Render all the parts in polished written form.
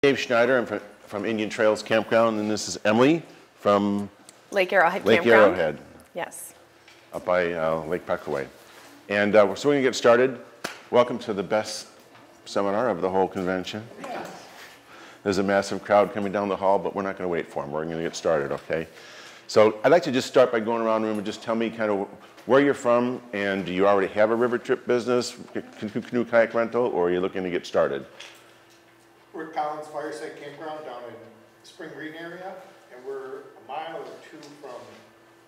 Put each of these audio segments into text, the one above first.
Dave Schneider. I'm from Indian Trails Campground, and this is Emily from Lake Arrowhead Lake Campground. Arrowhead. Yes. Up by Lake Puckaway. And so we're going to get started. Welcome to the best seminar of the whole convention. Yes. There's a massive crowd coming down the hall, but we're not going to wait for them. We're going to get started, okay? So I'd like to just start by going around the room and just tell me kind of where you're from, and do you already have a river trip business, canoe kayak rental, or are you looking to get started? We're at Collins Fireside Campground down in Spring Green area, and we're a mile or two from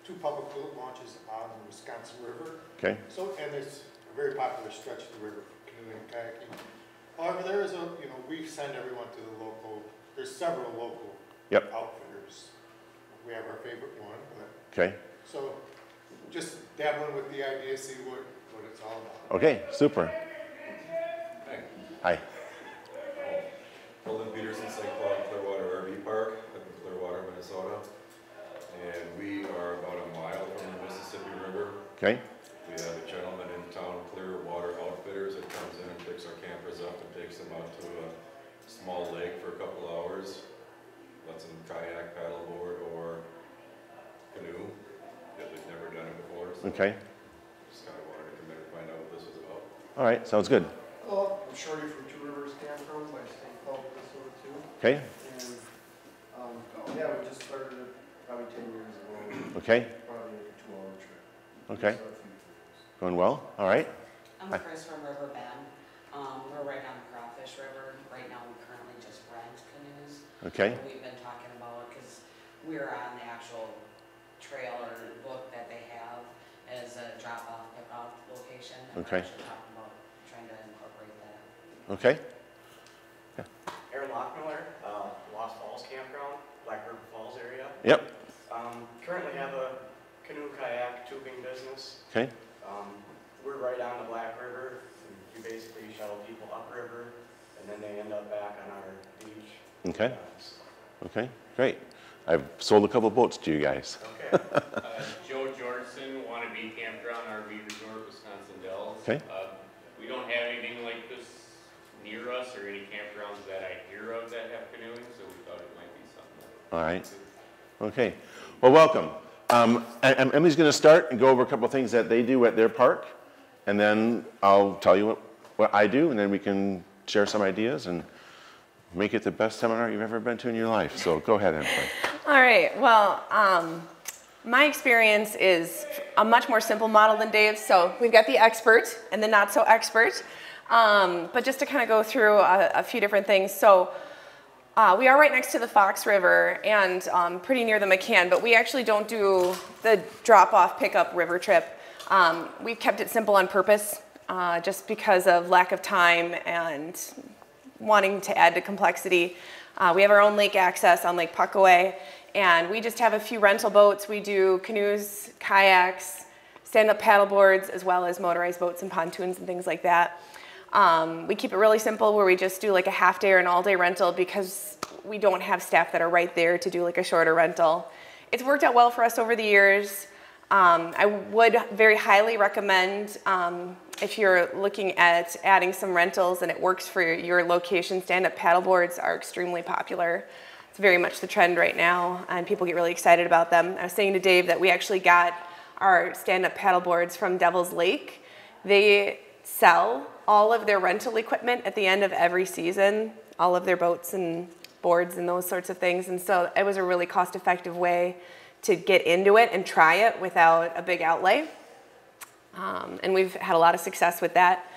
two public boat launches on the Wisconsin River. Okay. So, and it's a very popular stretch of the river for canoeing and kayaking. However, there is we send everyone to the local, there's several local outfitters. We have our favorite one, but okay. So just dabbling with the idea, see what it's all about. Okay, super. Hi. Holden Peterson, St. Cloud Clearwater RV Park up in Clearwater, Minnesota. And we are about a mile from the Mississippi River. Okay. We have a gentleman in town, Clearwater Outfitters, that comes in and picks our campers up and takes them out to a small lake for a couple hours. Lets them kayak, paddleboard, or canoe if they've never done it before. So okay. Just kind of wanted to come in and find out what this was about. All right, sounds good. Well, I'm Shorty from Two Rivers Campground by St. Cloud, Minnesota too. Okay. And yeah, we just started it probably 10 years ago. Okay. Probably a 2-hour trip. Okay. Going well. All right. I'm Chris from River Bend. We're right on the Crawfish River. Right now we currently just rent canoes. Okay. We've been talking about it because we're on the actual trail or book that they have as a drop-off, pick-off location. And okay. We're actually talking about trying to incorporate that. Okay. Yeah. Aaron Lockmiller, Lost Falls Campground, Black River Falls area. Yep. Currently have a canoe kayak tubing business. Okay. We're right on the Black River. You basically shuttle people upriver, and then they end up back on our beach. Okay. Okay, great. I've sold a couple boats to you guys. Okay. Joe Jorgensen, Wannabe Campground, RV Resort, Wisconsin Dells. Okay. We don't have anything like this near us or any campgrounds that I hear of that have canoeing, so we thought it might be something. All right. Okay. Well, welcome. Emily's going to start and go over a couple of things that they do at their park, and then I'll tell you what I do, and then we can share some ideas and make it the best seminar you've ever been to in your life. So go ahead, Emily. All right. Well, my experience is a much more simple model than Dave's. So we've got the expert and the not so expert. But just to kind of go through a few different things. So we are right next to the Fox River and pretty near the McCann, but we actually don't do the drop-off pickup river trip. We've kept it simple on purpose just because of lack of time and wanting to add to complexity. We have our own lake access on Lake Puckaway, and we just have a few rental boats. We do canoes, kayaks, stand-up paddleboards, as well as motorized boats and pontoons and things like that. We keep it really simple where we just do like a half day or an all day rental because we don't have staff that are right there to do like a shorter rental. It's worked out well for us over the years. I would very highly recommend if you're looking at adding some rentals and it works for your location, stand-up paddleboards are extremely popular. It's very much the trend right now and people get really excited about them. I was saying to Dave that we actually got our stand-up paddleboards from Devil's Lake. They sell all of their rental equipment at the end of every season, all of their boats and boards and those sorts of things. And so it was a really cost-effective way to get into it and try it without a big outlay. And we've had a lot of success with that.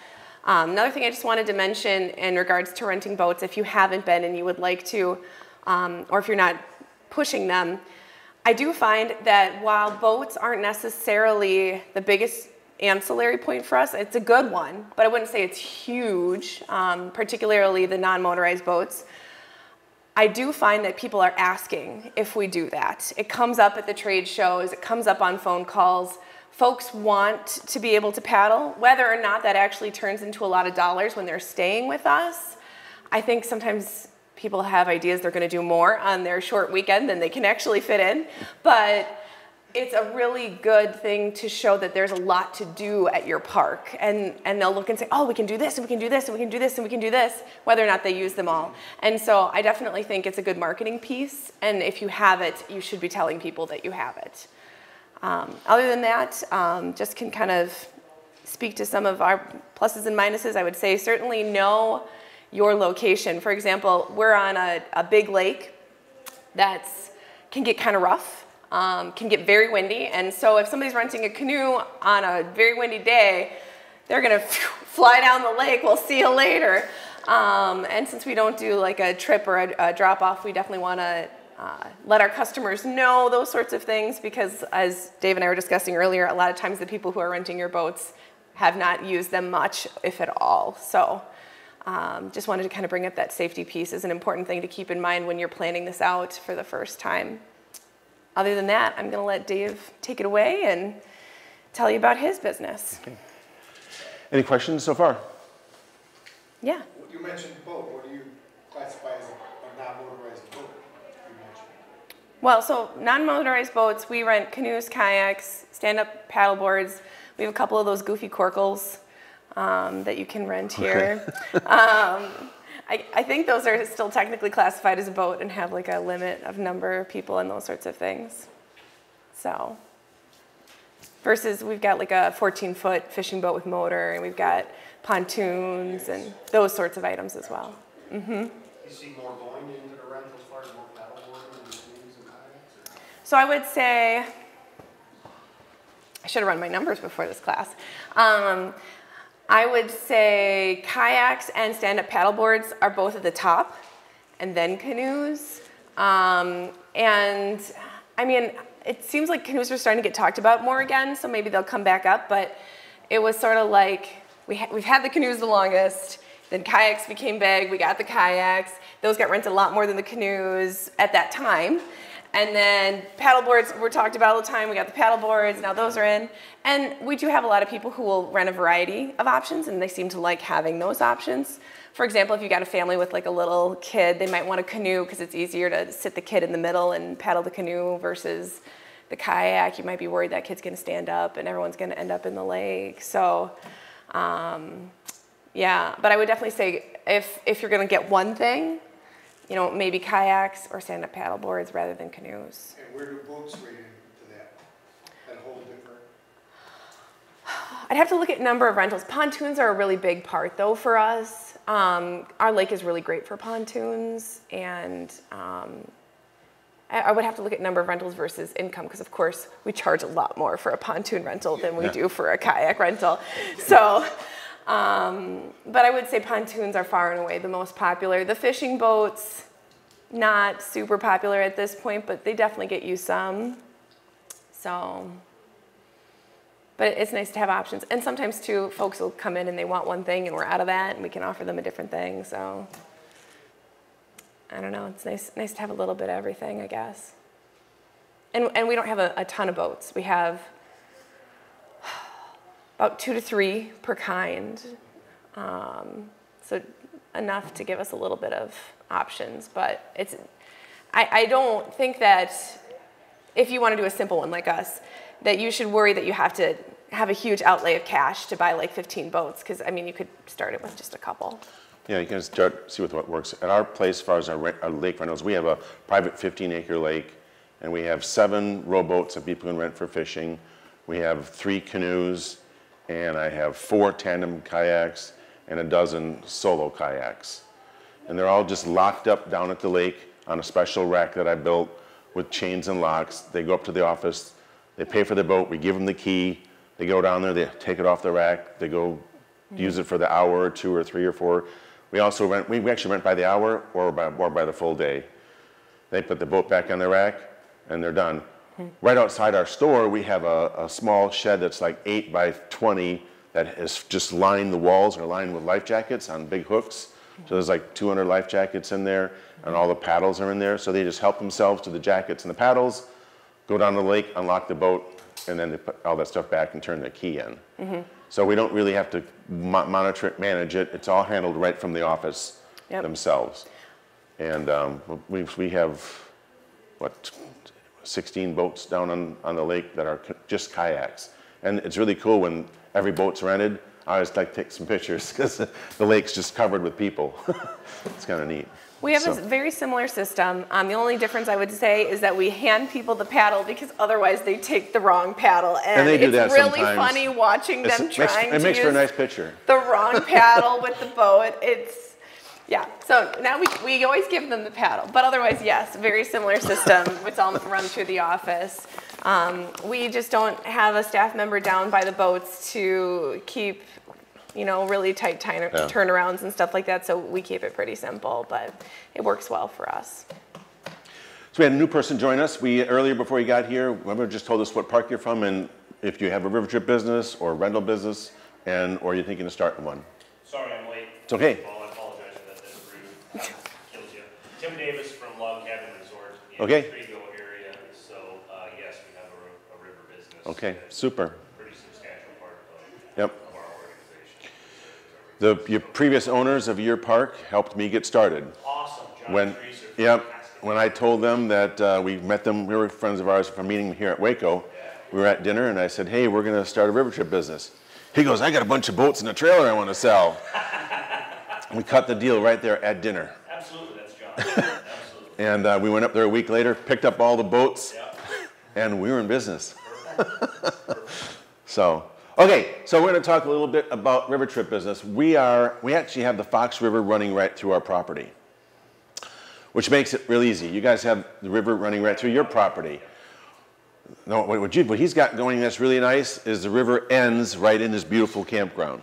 Another thing I just wanted to mention in regards to renting boats, if you haven't been and you would like to, or if you're not pushing them, I do find that while boats aren't necessarily the biggest ancillary point for us, it's a good one, but I wouldn't say it's huge, particularly the non-motorized boats. I do find that people are asking if we do that. It comes up at the trade shows, it comes up on phone calls. Folks want to be able to paddle, whether or not that actually turns into a lot of dollars when they're staying with us. I think sometimes people have ideas they're going to do more on their short weekend than they can actually fit in, but it's a really good thing to show that there's a lot to do at your park. And they'll look and say, oh, we can do this, and we can do this, and we can do this, and we can do this, whether or not they use them all. And so I definitely think it's a good marketing piece. And if you have it, you should be telling people that you have it. Other than that, just can kind of speak to some of our pluses and minuses. I would say certainly know your location. For example, we're on a big lake that can get kind of rough. Can get very windy, and so if somebody's renting a canoe on a very windy day, they're gonna fly down the lake, we'll see you later. And since we don't do like a trip or a drop-off, we definitely wanna let our customers know those sorts of things, because as Dave and I were discussing earlier, a lot of times the people who are renting your boats have not used them much, if at all. So just wanted to kind of bring up that safety piece as an important thing to keep in mind when you're planning this out for the first time. Other than that, I'm going to let Dave take it away and tell you about his business. Okay. Any questions so far? Yeah. You mentioned boat. What do you classify as a non-motorized boat? You mentioned. Well, so non-motorized boats, we rent canoes, kayaks, stand-up paddle boards. We have a couple of those goofy corkles that you can rent here. Okay. I think those are still technically classified as a boat and have like a limit of number of people and those sorts of things. So, versus we've got like a 14-foot fishing boat with motor, and we've got pontoons and those sorts of items as well. Mm-hmm. You see more going into the rental as far as more paddleboarding and canoes and kayaks? So I would say, I should have run my numbers before this class. I would say kayaks and stand-up paddleboards are both at the top, and then canoes. And I mean, it seems like canoes are starting to get talked about more again, so maybe they'll come back up, but it was sort of like, we've had the canoes the longest, then kayaks became big, we got the kayaks, those got rented a lot more than the canoes at that time. And then paddleboards were talked about all the time. We got the paddleboards, now those are in. And we do have a lot of people who will rent a variety of options, and they seem to like having those options. For example, if you got a family with like a little kid, they might want a canoe because it's easier to sit the kid in the middle and paddle the canoe versus the kayak. You might be worried that kid's gonna stand up and everyone's gonna end up in the lake. So, yeah, but I would definitely say if you're gonna get one thing, you know, maybe kayaks or stand-up paddle boards rather than canoes. And where do boats rate into that? That whole different? I'd have to look at number of rentals. Pontoons are a really big part, though, for us. Our lake is really great for pontoons, and I would have to look at number of rentals versus income, because, of course, we charge a lot more for a pontoon rental than we do for a kayak rental. So. But I would say pontoons are far and away the most popular. The fishing boats, not super popular at this point, but they definitely get you some. So, but it's nice to have options. And sometimes too, folks will come in and they want one thing and we're out of that and we can offer them a different thing. So, I don't know, it's nice to have a little bit of everything, I guess. And we don't have a ton of boats. We have about 2 to 3 per kind, so enough to give us a little bit of options. But I don't think that if you want to do a simple one like us, that you should worry that you have to have a huge outlay of cash to buy like 15 boats, because I mean you could start it with just a couple. Yeah, you can see with what works. At our place, as far as our lake rentals, we have a private 15-acre lake, and we have 7 rowboats that people can rent for fishing. We have 3 canoes, and I have 4 tandem kayaks and a dozen solo kayaks. And they're all just locked up down at the lake on a special rack that I built with chains and locks. They go up to the office, they pay for their boat, we give them the key, they go down there, they take it off the rack, they go use it for the hour or 2 or 3 or 4. We also rent, we actually rent by the hour or by the full day. They put the boat back on the rack and they're done. Right outside our store, we have a small shed that's like 8 by 20 that is just lined, the walls are lined with life jackets on big hooks. So there's like 200 life jackets in there, and all the paddles are in there. So they just help themselves to the jackets and the paddles, go down the lake, unlock the boat, and then they put all that stuff back and turn the key in. So we don't really have to monitor it, manage it. It's all handled right from the office themselves. And we have, what, 16 boats down on the lake that are just kayaks. And it's really cool when every boat's rented. I always like to take some pictures because the lake's just covered with people. It's kind of neat. We have a very similar system. The only difference I would say is that we hand people the paddle because otherwise they take the wrong paddle. And they do it's that really sometimes. funny watching them trying to It makes for a use nice picture. the wrong paddle with the boat. Yeah, so now we always give them the paddle. But otherwise, yes, very similar system. It's all run through the office. We just don't have a staff member down by the boats to keep, really tight turnarounds and stuff like that. So we keep it pretty simple, but it works well for us. So we had a new person join us. Earlier before you got here, Weber just told us what park you're from and if you have a river trip business or rental business or you're thinking of starting one. Sorry I'm late. It's okay. Well, I apologize for that. That's rude. Kills you. Tim Davis from Log Cabin Resort in the Okay. Trigo area. So, yes, we have a river business. Okay, that's super. a pretty substantial part of our organization. Your previous owners of your park helped me get started. Awesome. John When, and Teresa are yep, fantastic. when I told them that we met them, we were friends of ours from meeting here at Waco. We were at dinner and I said, hey, we're going to start a river trip business. He goes, I got a bunch of boats in a trailer I want to sell. We cut the deal right there at dinner. Absolutely, that's John. Absolutely. And we went up there a week later, picked up all the boats, Yeah. and we were in business. So we're going to talk a little bit about river trip business. We actually have the Fox River running right through our property, which makes it real easy. You guys have the river running right through your property. No, what he's got going that's really nice is the river ends right in this beautiful campground.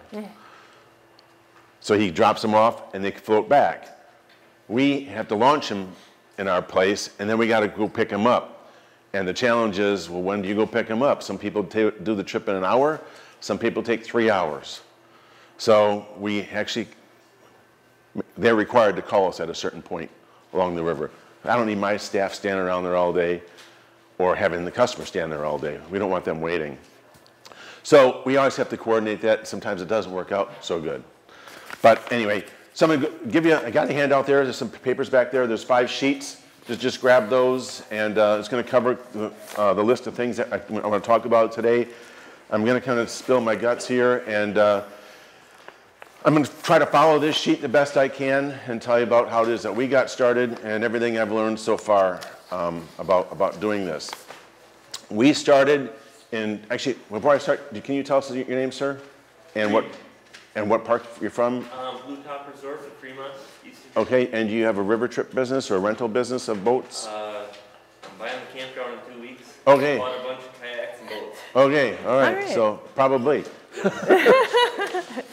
So he drops them off and they float back. We have to launch them in our place and then we got to go pick them up. And the challenge is, well, when do you go pick them up? Some people do the trip in an hour. Some people take 3 hours. So they're required to call us at a certain point along the river. I don't need my staff standing around there all day or having the customer stand there all day. We don't want them waiting. So we always have to coordinate that. Sometimes it doesn't work out so good. But anyway, I got a handout there. There's some papers back there. There's 5 sheets. Just grab those, and it's going to cover the list of things that I want to talk about today. I'm going to kind of spill my guts here, and I'm going to try to follow this sheet the best I can and tell you about how it is that we got started and everything I've learned so far about doing this. We started actually, before I start, can you tell us your name, sir? And what park you're from? Blue Top Resort in Fremont, East of Okay, and do you have a river trip business or a rental business of boats? I'm buying the campground in 2 weeks. Okay. I bought a bunch of kayaks and boats. Okay, all right. All right. So probably.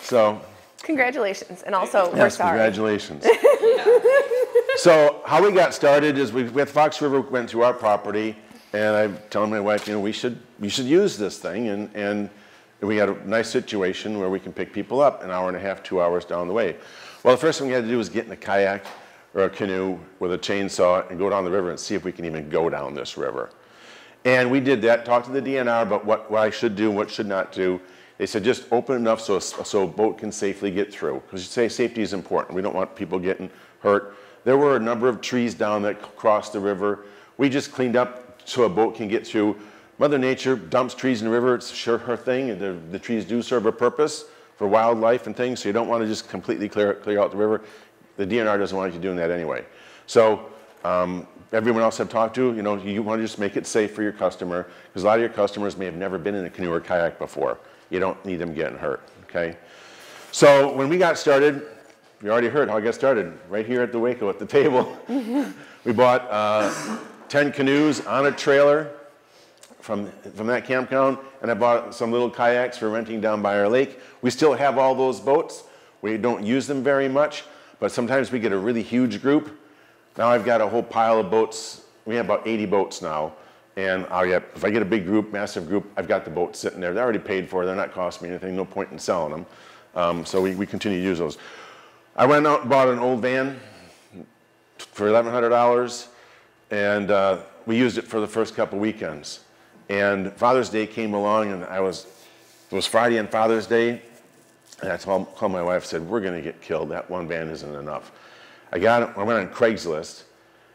So. Congratulations, and also we're Yes, sorry. congratulations. So how we got started is with Fox River went to our property, and I'm telling my wife, we should use this thing, and we had a nice situation where we can pick people up an hour and a half, 2 hours down the way. Well, the first thing we had to do was get in a kayak or a canoe with a chainsaw and go down the river and see if we can even go down this river. And we did that, talked to the DNR about what I should do and what should not do. They said just open enough so a boat can safely get through. Because you say safety is important. We don't want people getting hurt. There were a number of trees down that crossed the river. We just cleaned up so a boat can get through. Mother Nature dumps trees in the river. It's sure her thing. And the trees do serve a purpose for wildlife and things. So you don't want to just completely clear out the river. The DNR doesn't want you doing that anyway. So everyone else I've talked to, you want to just make it safe for your customer. Because a lot of your customers may have never been in a canoe or kayak before. You don't need them getting hurt, okay? So when we got started, you already heard how I got started, right here at the Waco at the table. We bought 10 canoes on a trailer from that campground, and I bought some little kayaks for renting down by our lake. We still have all those boats. We don't use them very much, but sometimes we get a really huge group. Now I've got a whole pile of boats. We have about 80 boats now. And if I get a big group, massive group, I've got the boats sitting there. They're already paid for. They're not costing me anything. No point in selling them. So we continue to use those. I went out and bought an old van for $1,100, and we used it for the first couple weekends. And Father's Day came along, and it was Friday on Father's Day, and I called my wife and said, we're going to get killed. That one van isn't enough. I went on Craigslist,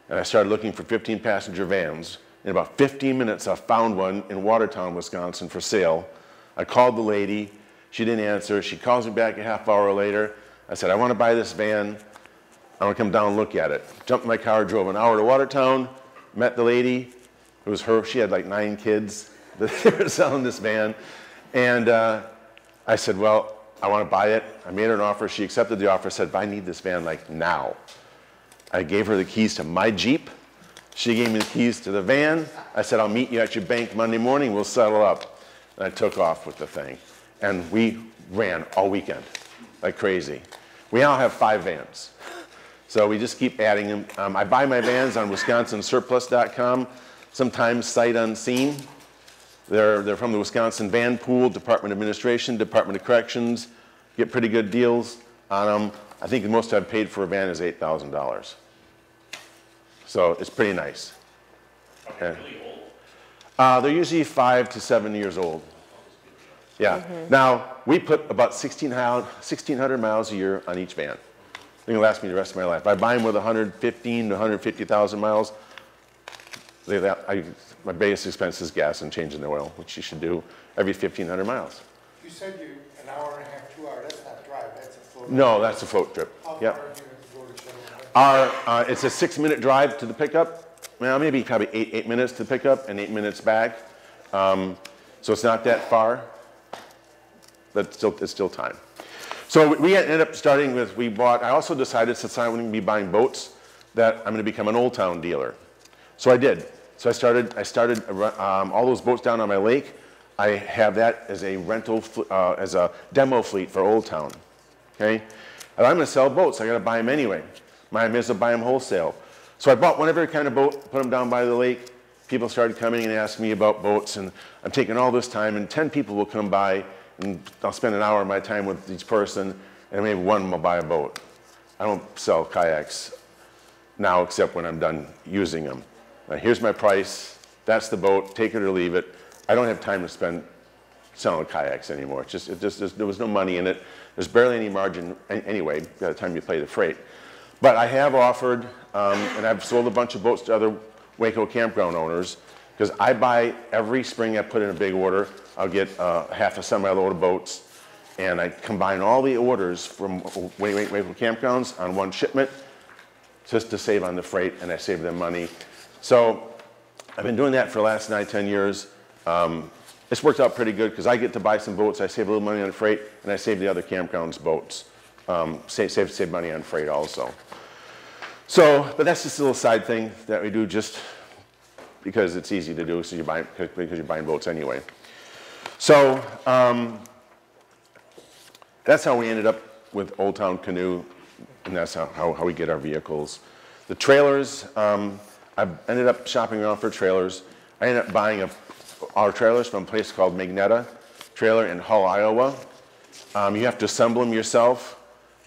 and I started looking for 15-passenger vans. In about 15 minutes, I found one in Watertown, Wisconsin for sale. I called the lady. She didn't answer. She calls me back a half hour later. I said, I want to buy this van. I want to come down and look at it. Jumped in my car, drove an hour to Watertown, met the lady. It was her. She had like 9 kids. They were selling this van. And I said, well, I want to buy it. I made her an offer. She accepted the offer, said, but I need this van like now. I gave her the keys to my Jeep. She gave me the keys to the van. I said, I'll meet you at your bank Monday morning. We'll settle up. And I took off with the thing. And we ran all weekend like crazy. We now have 5 vans. So we just keep adding them. I buy my vans on wisconsinsurplus.com, sometimes sight unseen. They're from the Wisconsin Van Pool, Department of Administration, Department of Corrections. Get pretty good deals on them. I think the most I've paid for a van is $8,000. So it's pretty nice. Are they really old? They're usually 5 to 7 years old. Yeah. Now, we put about 1,600 miles a year on each van. I think it'll last me the rest of my life. I buy them with 115 to 150,000 miles. My biggest expense is gas and changing the oil, which you should do every 1,500 miles. You said an hour and a half, 2 hours, that's not drive, that's a float. No, that's a float trip. How Yep. far do you have to go to Canoes? It's a 6-minute drive to the pickup. Well, maybe probably eight minutes to pick up and 8 minutes back. So it's not that far, but it's still time. So we ended up starting with, I also decided, since I wouldn't be buying boats, that I'm going to become an Old Town dealer. So I did. So I started all those boats down on my lake. I have that as a rental, as a demo fleet for Old Town. Okay? And I'm going to sell boats. I got to buy them anyway. My may as well buy them wholesale. So I bought one every kind of boat, put them down by the lake. People started coming and asking me about boats, and I'm taking all this time, and 10 people will come by, and I'll spend an hour of my time with each person, and maybe one will buy a boat. I don't sell kayaks now except when I'm done using them. Now, here's my price. That's the boat. Take it or leave it. I don't have time to spend selling kayaks anymore. There was no money in it. There's barely any margin anyway by the time you pay the freight. But I have offered, and I've sold a bunch of boats to other Waco campground owners, because I buy every spring. I put in a big order. I'll get half a semi-load of boats, and I combine all the orders from Waco campgrounds on one shipment just to save on the freight, and I save them money. So I've been doing that for the last 9-10 years. It's worked out pretty good because I get to buy some boats, I save a little money on freight, and I save the other campgrounds' boats. Save money on freight also. So, but that's just a little side thing that we do just because it's easy to do, so because you're buying boats anyway. So that's how we ended up with Old Town Canoe, and that's how we get our vehicles. The trailers, I ended up shopping around for trailers. I ended up buying our trailers from a place called Magneta Trailer in Hull, Iowa. You have to assemble them yourself.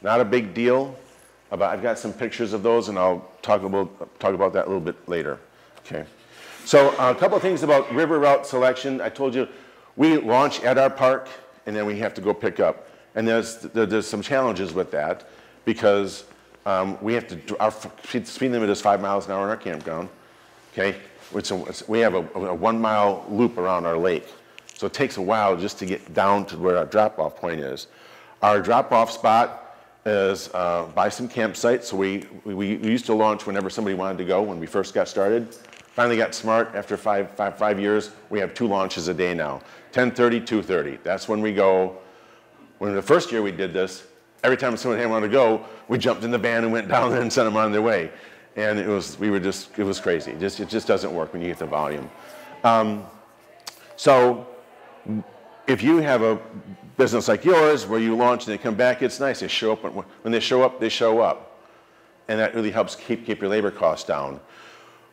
Not a big deal. I've got some pictures of those, and I'll talk about that a little bit later. Okay. So a couple of things about river route selection. I told you we launch at our park, and then we have to go pick up. And there's some challenges with that because we have to. Our speed limit is 5 miles an hour in our campground. Okay. We have a 1 mile loop around our lake, so it takes a while just to get down to where our drop-off point is. Our drop-off spot is by some campsites. So we used to launch whenever somebody wanted to go when we first got started. Finally got smart. After five years, we have 2 launches a day now. 10:30, 2:30. That's when we go. When the first year we did this, every time someone wanted to go, we jumped in the van and went down there and sent them on their way. And it was crazy. It just doesn't work when you get the volume. So if you have a business like yours where you launch and they come back, it's nice. They show up. When they show up, they show up. And that really helps keep your labor costs down.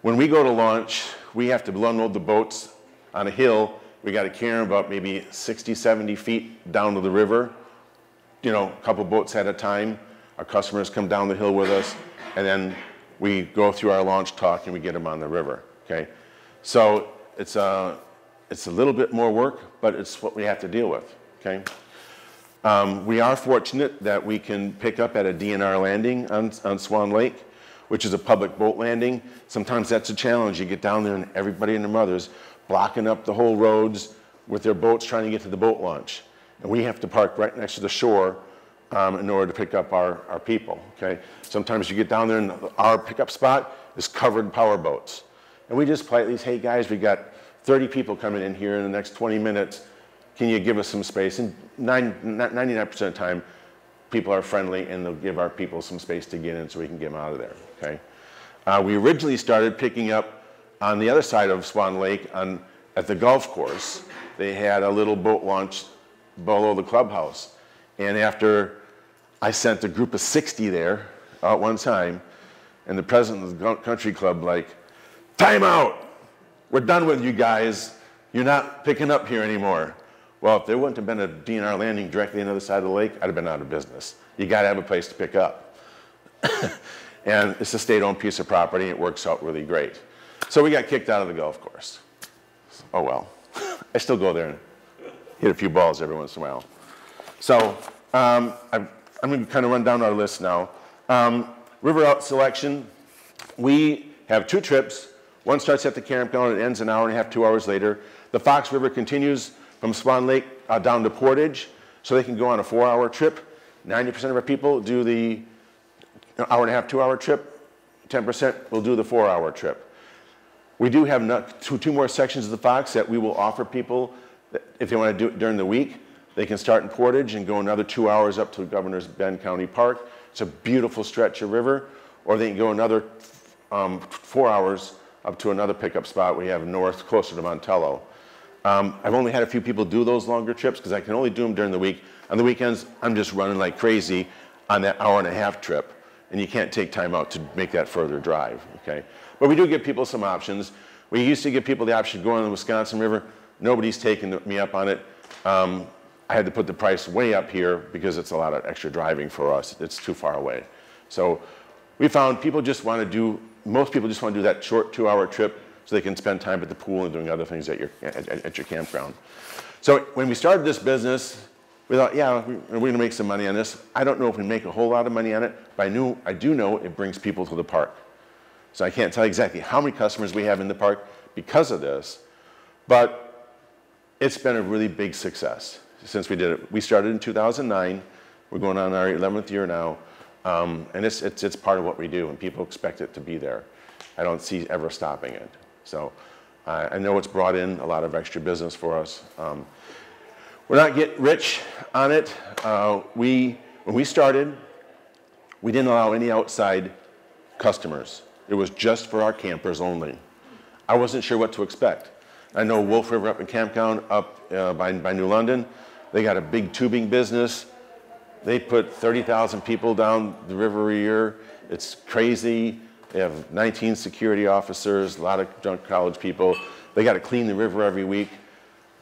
When we go to launch, we have to unload the boats on a hill. We got to carry them about maybe 60, 70 feet down to the river. A couple boats at a time. Our customers come down the hill with us, and then we go through our launch talk and we get them on the river. Okay, so it's a little bit more work, but it's what we have to deal with. Okay, we are fortunate that we can pick up at a DNR landing on Swan Lake, which is a public boat landing. Sometimes that's a challenge. You get down there and everybody and their mothers blocking up the whole roads with their boats trying to get to the boat launch. And we have to park right next to the shore in order to pick up our people, okay? Sometimes you get down there and our pickup spot is covered in power boats. And we just politely say, hey guys, we got 30 people coming in here in the next 20 minutes. Can you give us some space? And 99% of the time, people are friendly and they'll give our people some space to get in so we can get them out of there, okay? We originally started picking up on the other side of Swan Lake at the golf course. They had a little boat launch below the clubhouse. And after I sent a group of 60 there at one time, and the president of the country club like, time out, we're done with you guys. You're not picking up here anymore. Well, if there wouldn't have been a DNR landing directly on the other side of the lake, I'd have been out of business. You gotta have a place to pick up. And it's a state-owned piece of property, it works out really great. So we got kicked out of the golf course. Oh well, I still go there and hit a few balls every once in a while. So I'm gonna kind of run down our list now. River out selection, we have 2 trips. One starts at the campground and ends an hour and a half, 2 hours later. The Fox River continues from Swan Lake down to Portage, so they can go on a 4-hour trip. 90% of our people do the hour and a half, 2-hour trip. 10% will do the 4-hour trip. We do have two more sections of the Fox that we will offer people that if they want to do it during the week. They can start in Portage and go another 2 hours up to Governor's Bend County Park. It's a beautiful stretch of river. Or they can go another 4 hours up to another pickup spot we have north, closer to Montello. I've only had a few people do those longer trips because I can only do them during the week. On the weekends, I'm just running like crazy on that hour and a half trip. And you can't take time out to make that further drive, okay? But we do give people some options. We used to give people the option of going on the Wisconsin River. Nobody's taken me up on it. I had to put the price way up here because it's a lot of extra driving for us. It's too far away. So we found people just want to do, most people just want to do that short 2-hour trip so they can spend time at the pool and doing other things at your campground. So when we started this business, we thought, yeah, we're going to make some money on this. I don't know if we make a whole lot of money on it, but I do know it brings people to the park. So I can't tell you exactly how many customers we have in the park because of this, but it's been a really big success since we did it. We started in 2009. We're going on our 11th year now, and it's part of what we do, and people expect it to be there. I don't see ever stopping it. So I know it's brought in a lot of extra business for us. We're not getting rich on it. When we started, we didn't allow any outside customers. It was just for our campers only. I wasn't sure what to expect. I know Wolf River up in Campground up by New London, they got a big tubing business. They put 30,000 people down the river a year. It's crazy. They have 19 security officers, a lot of drunk college people. They got to clean the river every week.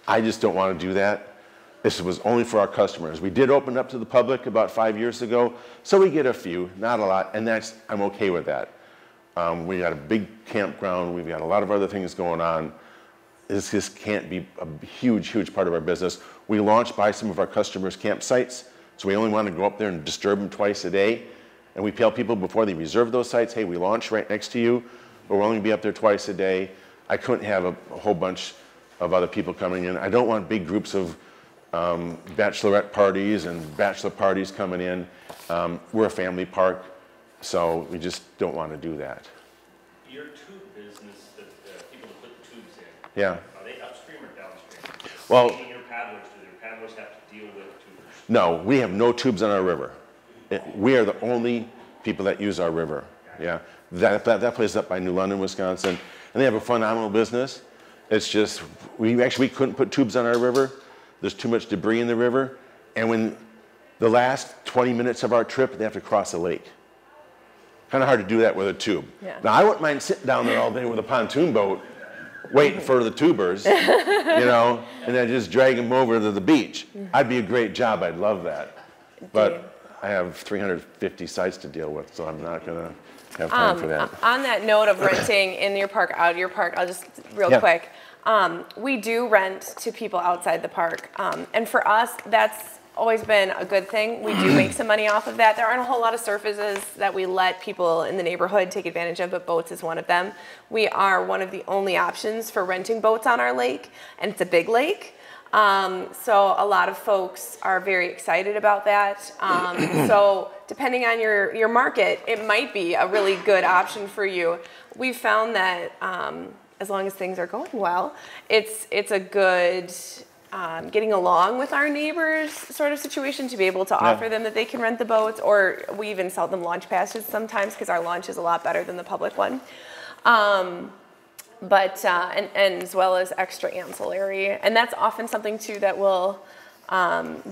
I just don't want to do that. This was only for our customers. We did open up to the public about 5 years ago, so we get a few, not a lot, and I'm okay with that. We got a big campground. We've got a lot of other things going on. This just can't be a huge, huge part of our business. We launch by some of our customers' campsites, so we only want to go up there and disturb them twice a day. And we tell people before they reserve those sites, hey, we launch right next to you, but we're only going to be up there twice a day. I couldn't have a whole bunch of other people coming in. I don't want big groups of bachelorette parties and bachelor parties coming in. We're a family park, so we just don't want to do that. Your tube business, that people that put the tubes in, Yeah. are they upstream or downstream? Well, Your paddlers, do your paddlers have to deal with tubers? no, we have no tubes on our river. We are the only people that use our river. Yeah, that place is up by New London, Wisconsin, and they have a phenomenal business. It's just we couldn't put tubes on our river. There's too much debris in the river, and when the last 20 minutes of our trip, they have to cross a lake. Kind of hard to do that with a tube. Yeah. Now I wouldn't mind sitting down there all day with a pontoon boat, waiting for the tubers, you know, and then just drag them over to the beach. I'd be a great job. I'd love that, but I have 350 sites to deal with, so I'm not gonna have time for that. On that note of renting in your park, out of your park, I'll just real quick. We do rent to people outside the park, and for us, that's always been a good thing. We do make some money off of that. There aren't a whole lot of surfaces that we let people in the neighborhood take advantage of, but boats is one of them. We are one of the only options for renting boats on our lake, and it's a big lake. So a lot of folks are very excited about that. So depending on your market, it might be a really good option for you. We've found that as long as things are going well, it's a good getting along with our neighbors sort of situation to be able to offer them that they can rent the boats, or we even sell them launch passes sometimes because our launch is a lot better than the public one. But and as well as extra ancillary, and that's often something too that we'll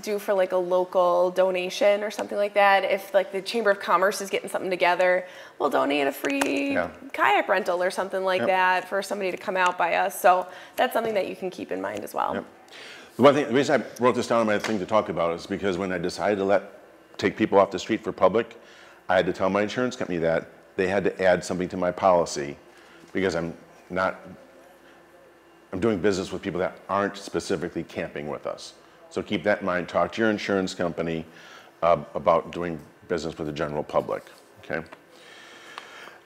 do for like a local donation or something like that. If like the Chamber of Commerce is getting something together, we'll donate a free kayak rental or something like that for somebody to come out by us. So that's something that you can keep in mind as well. The reason I wrote this down on my thing to talk about is because when I decided to take people off the street for public, I had to tell my insurance company that they had to add something to my policy because I'm doing business with people that aren't specifically camping with us. So keep that in mind. Talk to your insurance company about doing business with the general public. Okay.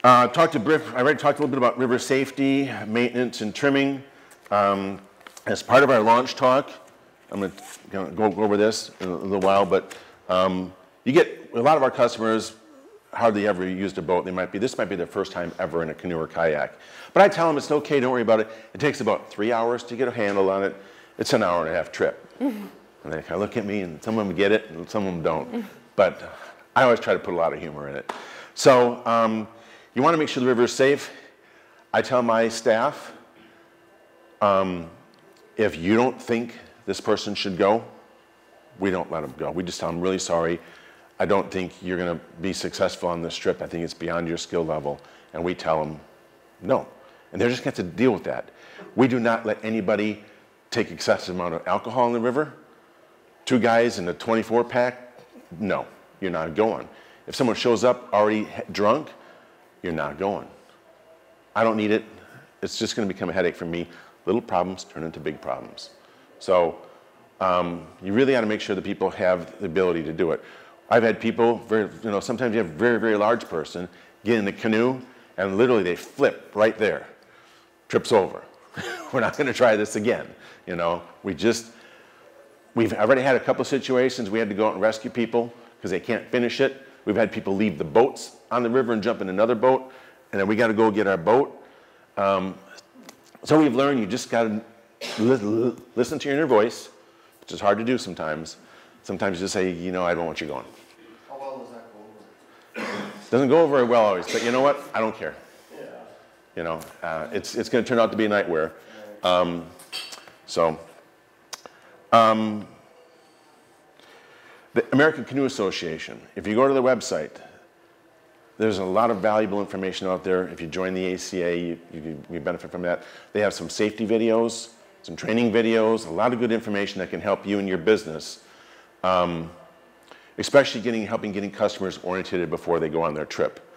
I already talked a little bit about river safety, maintenance, and trimming. As part of our launch talk, I'm going to go over this in a little while, but you get a lot of our customers hardly ever used a boat. This might be their first time ever in a canoe or kayak. But I tell them it's okay, don't worry about it. It takes about 3 hours to get a handle on it. It's an 1.5 hour trip. And they kind of look at me, and some of them get it, and some of them don't. But I always try to put a lot of humor in it. So you want to make sure the river is safe. I tell my staff, if you don't think this person should go, we don't let them go. We just tell them, really sorry. I don't think you're going to be successful on this trip. I think it's beyond your skill level. And we tell them no. And they're just going to have to deal with that. We do not let anybody take excessive amount of alcohol in the river. 2 guys in a 24 pack, no, you're not going. If someone shows up already drunk, you're not going. I don't need it. It's just going to become a headache for me. Little problems turn into big problems. So you really got to make sure that people have the ability to do it. I've had people, sometimes you have a very, very large person get in the canoe and literally they flip right there, trips over. We're not going to try this again. We've already had a couple of situations we had to go out and rescue people because they can't finish it. We've had people leave the boats on the river and jump in another boat, and then we got to go get our boat. So we've learned you just got to listen to your inner voice, which is hard to do sometimes. Sometimes you just say, I don't want you going. How well does that go over? Doesn't go over very well always, but you know what? I don't care. Yeah. It's going to turn out to be a nightmare. The American Canoe Association, if you go to the website, there's a lot of valuable information out there. If you join the ACA, you benefit from that. They have some safety videos, some training videos, a lot of good information that can help you in your business, especially helping getting customers oriented before they go on their trip.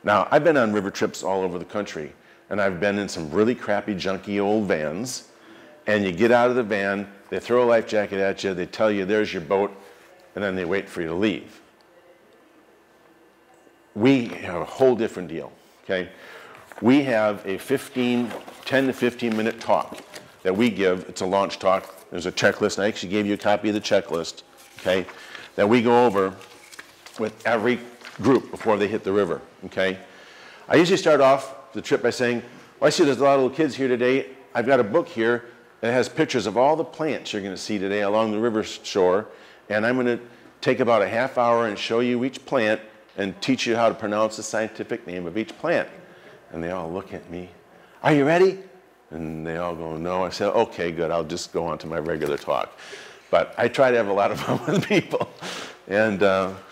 Now, I've been on river trips all over the country, and I've been in some really crappy, junky old vans, and you get out of the van, they throw a life jacket at you, they tell you, there's your boat, and then they wait for you to leave. We have a whole different deal, okay? We have a 10 to 15 minute talk that we give. It's a launch talk. There's a checklist, and I actually gave you a copy of the checklist, okay, that we go over with every group before they hit the river, okay? I usually start off the trip by saying, well, I see there's a lot of little kids here today. I've got a book here that has pictures of all the plants you're going to see today along the river shore, and I'm going to take about a half hour and show you each plant and teach you how to pronounce the scientific name of each plant. And they all look at me, are you ready? And they all go, no. I said, okay, good, I'll just go on to my regular talk. But I try to have a lot of fun with people and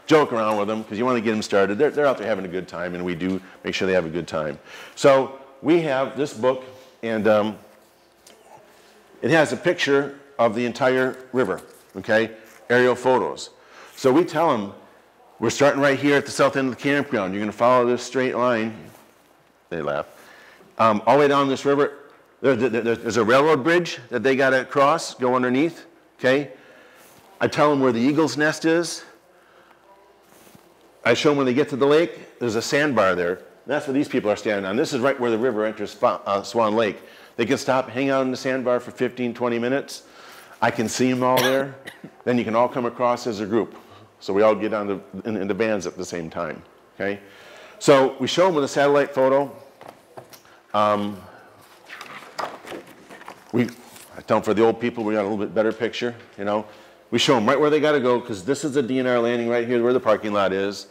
joke around with them because you want to get them started. They're out there having a good time, and we do make sure they have a good time. So we have this book, and it has a picture of the entire river, okay? Aerial photos. So we tell them, we're starting right here at the south end of the campground. You're going to follow this straight line. They laugh. All the way down this river, there's a railroad bridge that they got to cross, go underneath, okay? I tell them where the eagle's nest is. I show them when they get to the lake, there's a sandbar there. That's where these people are standing on. This is right where the river enters Swan Lake. They can stop, hang out in the sandbar for 15, 20 minutes. I can see them all there. Then you can all come across as a group. So we all get on in the vans at the same time, okay? So we show them with a satellite photo. I tell them for the old people, we got a little bit better picture, you know. We show them right where they got to go, because this is the DNR landing right here where the parking lot is.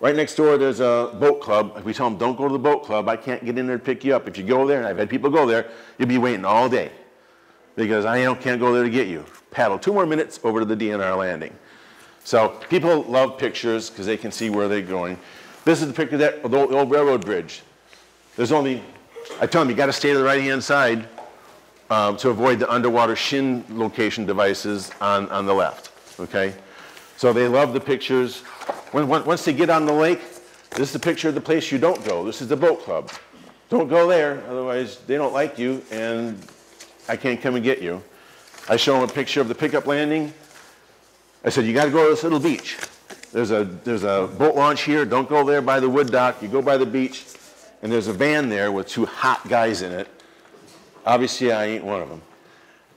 Right next door, there's a boat club. If we tell them, don't go to the boat club, I can't get in there to pick you up. If you go there, and I've had people go there, you'll be waiting all day, because I can't go there to get you. Paddle 2 more minutes over to the DNR landing. So people love pictures because they can see where they're going. This is the picture of the old railroad bridge. There's only, I tell them, you got to stay to the right-hand side to avoid the underwater shin location devices on the left, okay? So they love the pictures. Once they get on the lake, this is the picture of the place you don't go. This is the boat club. Don't go there, otherwise they don't like you and I can't come and get you. I show them a picture of the pickup landing. I said, you got to go to this little beach. There's a boat launch here. Don't go there by the wood dock. You go by the beach, and there's a van there with 2 hot guys in it. Obviously, I ain't one of them.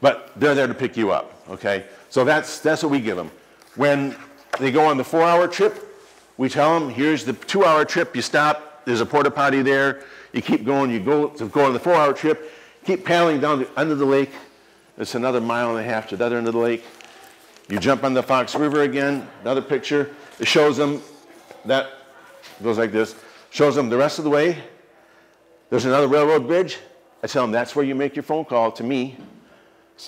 But they're there to pick you up, okay? So that's what we give them. When they go on the 4-hour trip, we tell them, here's the 2-hour trip. You stop. There's a porta potty there. You keep going. You go on the 4-hour trip. Keep paddling down under the lake. It's another 1.5 miles to the other end of the lake. You jump on the Fox River again, another picture. It shows them that, goes like this, shows them the rest of the way. There's another railroad bridge. I tell them that's where you make your phone call to me,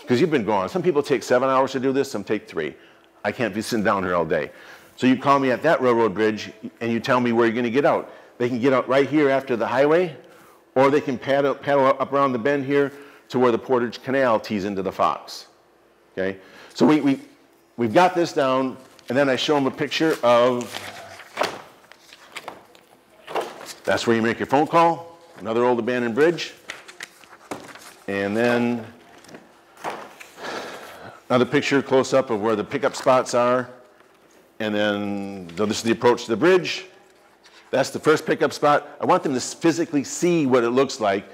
because you've been gone. Some people take 7 hours to do this, some take 3. I can't be sitting down here all day. So you call me at that railroad bridge and you tell me where you're gonna get out. They can get out right here after the highway, or they can paddle up around the bend here to where the Portage Canal tees into the Fox, okay? So we've got this down, and then I show them a picture of, that's where you make your phone call, another old abandoned bridge. And then another picture close up of where the pickup spots are. And then this is the approach to the bridge. That's the first pickup spot. I want them to physically see what it looks like.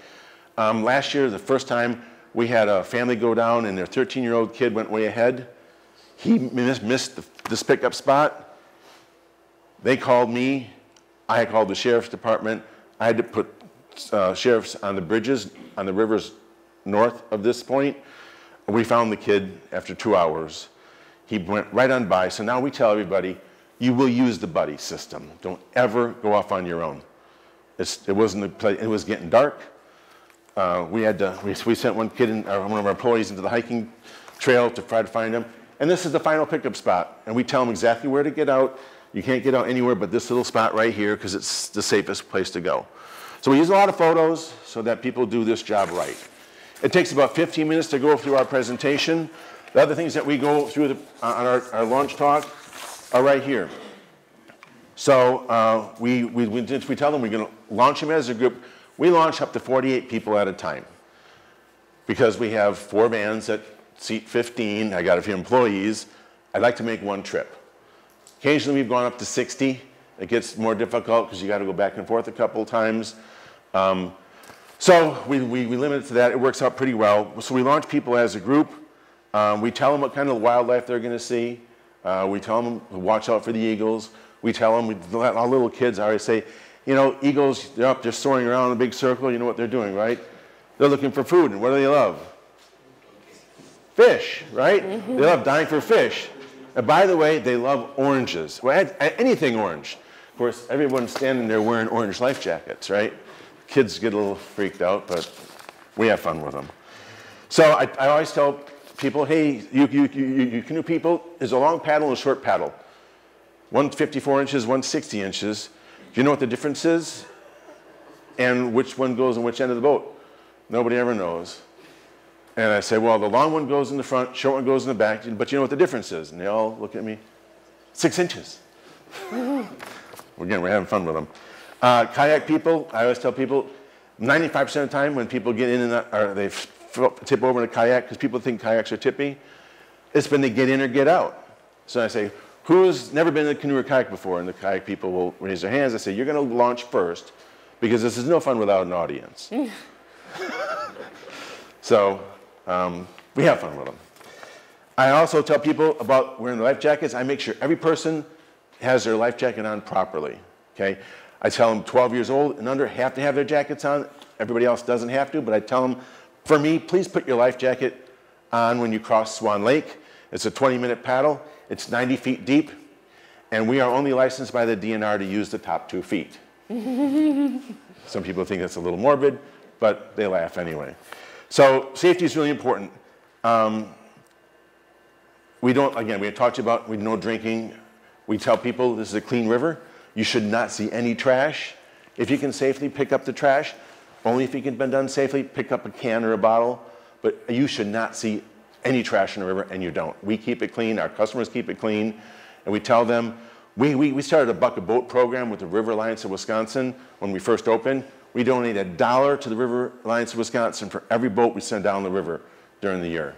Last year, the first time, we had a family go down and their 13-year-old kid went way ahead. He missed this pickup spot. They called me. I had called the sheriff's department. I had to put sheriffs on the bridges, on the rivers north of this point. We found the kid after 2 hours. He went right on by. So now we tell everybody, you will use the buddy system. Don't ever go off on your own. It was getting dark. We sent one kid, one of our employees, into the hiking trail to try to find him. And this is the final pickup spot. And we tell them exactly where to get out. You can't get out anywhere but this little spot right here because it's the safest place to go. So we use a lot of photos so that people do this job right. It takes about 15 minutes to go through our presentation. The other things that we go through on our launch talk are right here. So we tell them we're going to launch them as a group. We launch up to 48 people at a time because we have 4 vans that seat 15. I got a few employees. I'd like to make one trip. Occasionally we've gone up to 60. It gets more difficult because you got to go back and forth a couple of times. So we limit it to that. It works out pretty well. So we launch people as a group. We tell them what kind of wildlife they're going to see. We tell them to watch out for the eagles. We tell them, our little kids, I always say, you know, eagles, they're up, they're soaring around in a big circle. You know what they're doing, right? They're looking for food. And what do they love? Fish, right? Mm-hmm. They love dying for fish. And by the way, they love oranges. Well, anything orange. Of course, everyone's standing there wearing orange life jackets, right? Kids get a little freaked out, but we have fun with them. So I always tell people, hey, you canoe people, there's a long paddle and a short paddle. One's 54 inches, one's 60 inches. Do you know what the difference is? And which one goes in which end of the boat? Nobody ever knows. And I say, well, the long one goes in the front, short one goes in the back, but you know what the difference is? And they all look at me. 6 inches. Again, we're having fun with them. Kayak people, I always tell people, 95% of the time when people get in and out, or they tip over in a kayak, because people think kayaks are tippy, It's been to get in or get out. So I say, who's never been in a canoe or kayak before? And the kayak people will raise their hands. I say, you're going to launch first because this is no fun without an audience. So we have fun with them. I also tell people about wearing the life jackets. I make sure every person has their life jacket on properly, okay? I tell them 12 years old and under have to have their jackets on. Everybody else doesn't have to, but I tell them, for me, please put your life jacket on when you cross Swan Lake. It's a 20-minute paddle. It's 90 feet deep, and we are only licensed by the DNR to use the top 2 feet. Some people think that's a little morbid, but they laugh anyway. So safety is really important. We don't, again, we talked about no drinking. We tell people this is a clean river. You should not see any trash. If you can safely pick up the trash, only if you can be done safely, pick up a can or a bottle, but you should not see any trash in the river, and you don't. We keep it clean, our customers keep it clean, and we tell them, we started a Buck a Boat program with the River Alliance of Wisconsin when we first opened. We donate $1 to the River Alliance of Wisconsin for every boat we send down the river during the year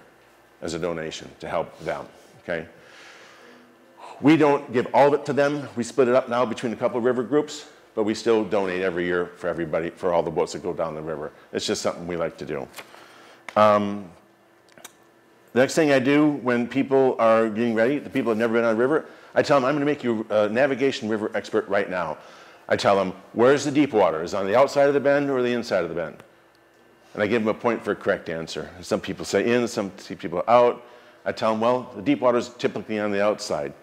as a donation to help them, okay? We don't give all of it to them. We split it up now between a couple of river groups, but we still donate every year for everybody, for all the boats that go down the river. It's just something we like to do. The next thing I do when people are getting ready, the people who have never been on a river, I tell them, I'm going to make you a navigation river expert right now. I tell them, where's the deep water? Is it on the outside of the bend or the inside of the bend? And I give them a point for a correct answer. Some people say in, some people out. I tell them, well, the deep water is typically on the outside.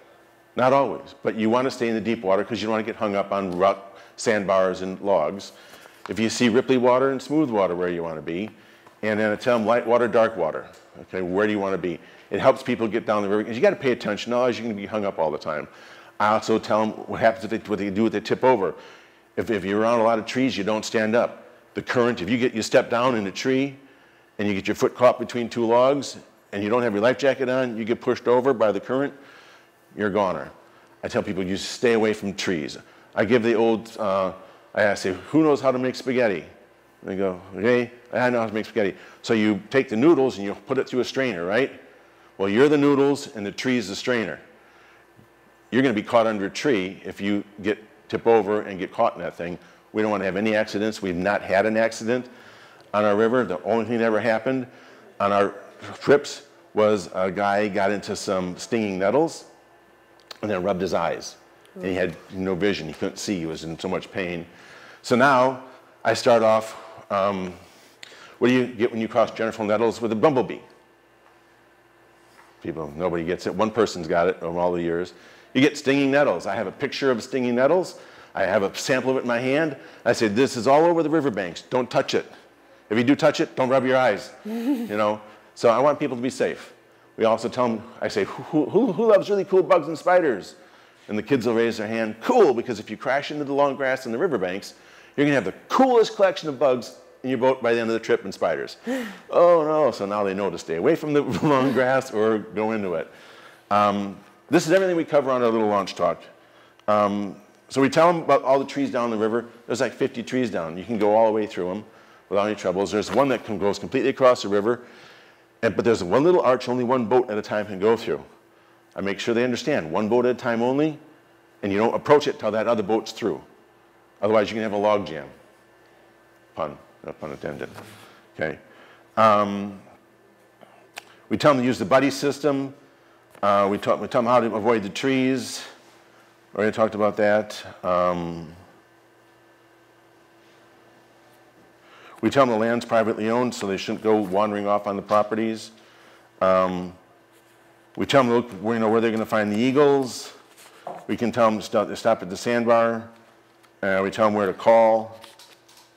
Not always, but you want to stay in the deep water because you don't want to get hung up on rock, sandbars, and logs. If you see ripply water and smooth water, where you want to be. And then I tell them light water, dark water. Okay, where do you want to be? It helps people get down the river because you got to pay attention. Otherwise, you're going to be hung up all the time. I also tell them what happens if what they do if they tip over. If you're around a lot of trees, you don't stand up. The current, if you step down in a tree and you get your foot caught between 2 logs and you don't have your life jacket on, you get pushed over by the current, you're a goner. I tell people you stay away from trees. I give the old, I say, who knows how to make spaghetti? And they go, okay, I know how to make spaghetti. So you take the noodles and you put it through a strainer, right? Well, you're the noodles and the tree's the strainer. You're going to be caught under a tree if you tip over and get caught in that thing. We don't want to have any accidents. We've not had an accident on our river. The only thing that ever happened on our trips was a guy got into some stinging nettles and then rubbed his eyes. And he had no vision. He couldn't see. He was in so much pain. So now I start off, what do you get when you cross genital nettles with a bumblebee? People, nobody gets it. One person's got it over all the years. You get stinging nettles. I have a picture of stinging nettles. I have a sample of it in my hand. I say, this is all over the riverbanks. Don't touch it. If you do touch it, don't rub your eyes. You know? So I want people to be safe. We also tell them, I say, who loves really cool bugs and spiders? And the kids will raise their hand. Cool, because if you crash into the long grass in the riverbanks, you're going to have the coolest collection of bugs in your boat by the end of the trip and spiders. Oh no, so now they know to stay away from the long grass or go into it. This is everything we cover on our little launch talk. So we tell them about all the trees down the river. There's like 50 trees down. You can go all the way through them without any troubles. There's one that goes completely across the river, but there's one little arch only one boat at a time can go through. I make sure they understand, one boat at a time only, and you don't approach it till that other boat's through. Otherwise, you can have a log jam. Pun, no pun intended. Okay. We tell them to use the buddy system. We tell them how to avoid the trees. We already talked about that. We tell them the land's privately owned, so they shouldn't go wandering off on the properties. We tell them, look, where they're going to find the eagles. We can tell them to stop at the sandbar. We tell them where to call.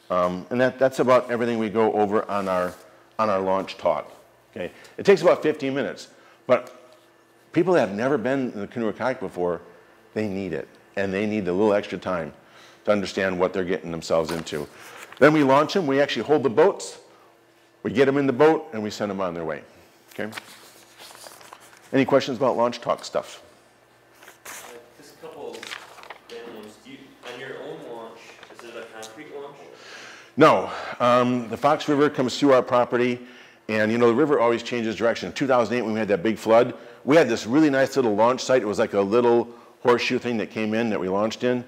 And that's about everything we go over on our launch talk. Okay? It takes about 15 minutes, but people that have never been in the canoe or kayak before, they need it, and they need a little extra time to understand what they're getting themselves into. Then we launch them. We actually hold the boats. We get them in the boat, and we send them on their way. Okay? Any questions about launch talk stuff? Just a couple random ones. On your own launch, is it a concrete launch? No. The Fox River comes through our property, And you know, the river always changes direction. In 2008, when we had that big flood, we had this really nice little launch site. It was like a little horseshoe thing that came in that we launched in.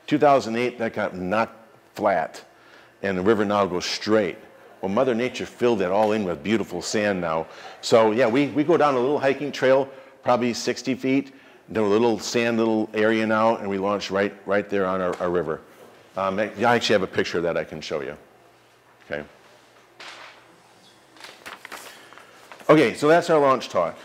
2008, that got knocked flat, and the river now goes straight. Well, Mother Nature filled it all in with beautiful sand now. So yeah, we go down a little hiking trail, probably 60 feet, to a little sand little area now, and we launch right there on our river. I actually have a picture that I can show you. Okay. Okay, so that's our launch talk.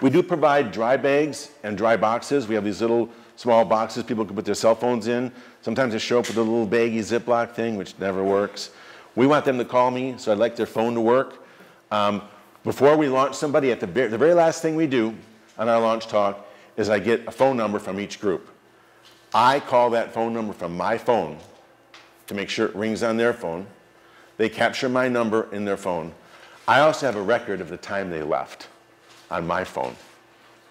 We do provide dry bags and dry boxes. We have these little small boxes people can put their cell phones in. Sometimes they show up with a little baggy Ziploc thing, which never works. We want them to call me, so I'd like their phone to work. Before we launch somebody, the very last thing we do on our launch talk is I get a phone number from each group. I call that phone number from my phone to make sure it rings on their phone. They capture my number in their phone. I also have a record of the time they left on my phone,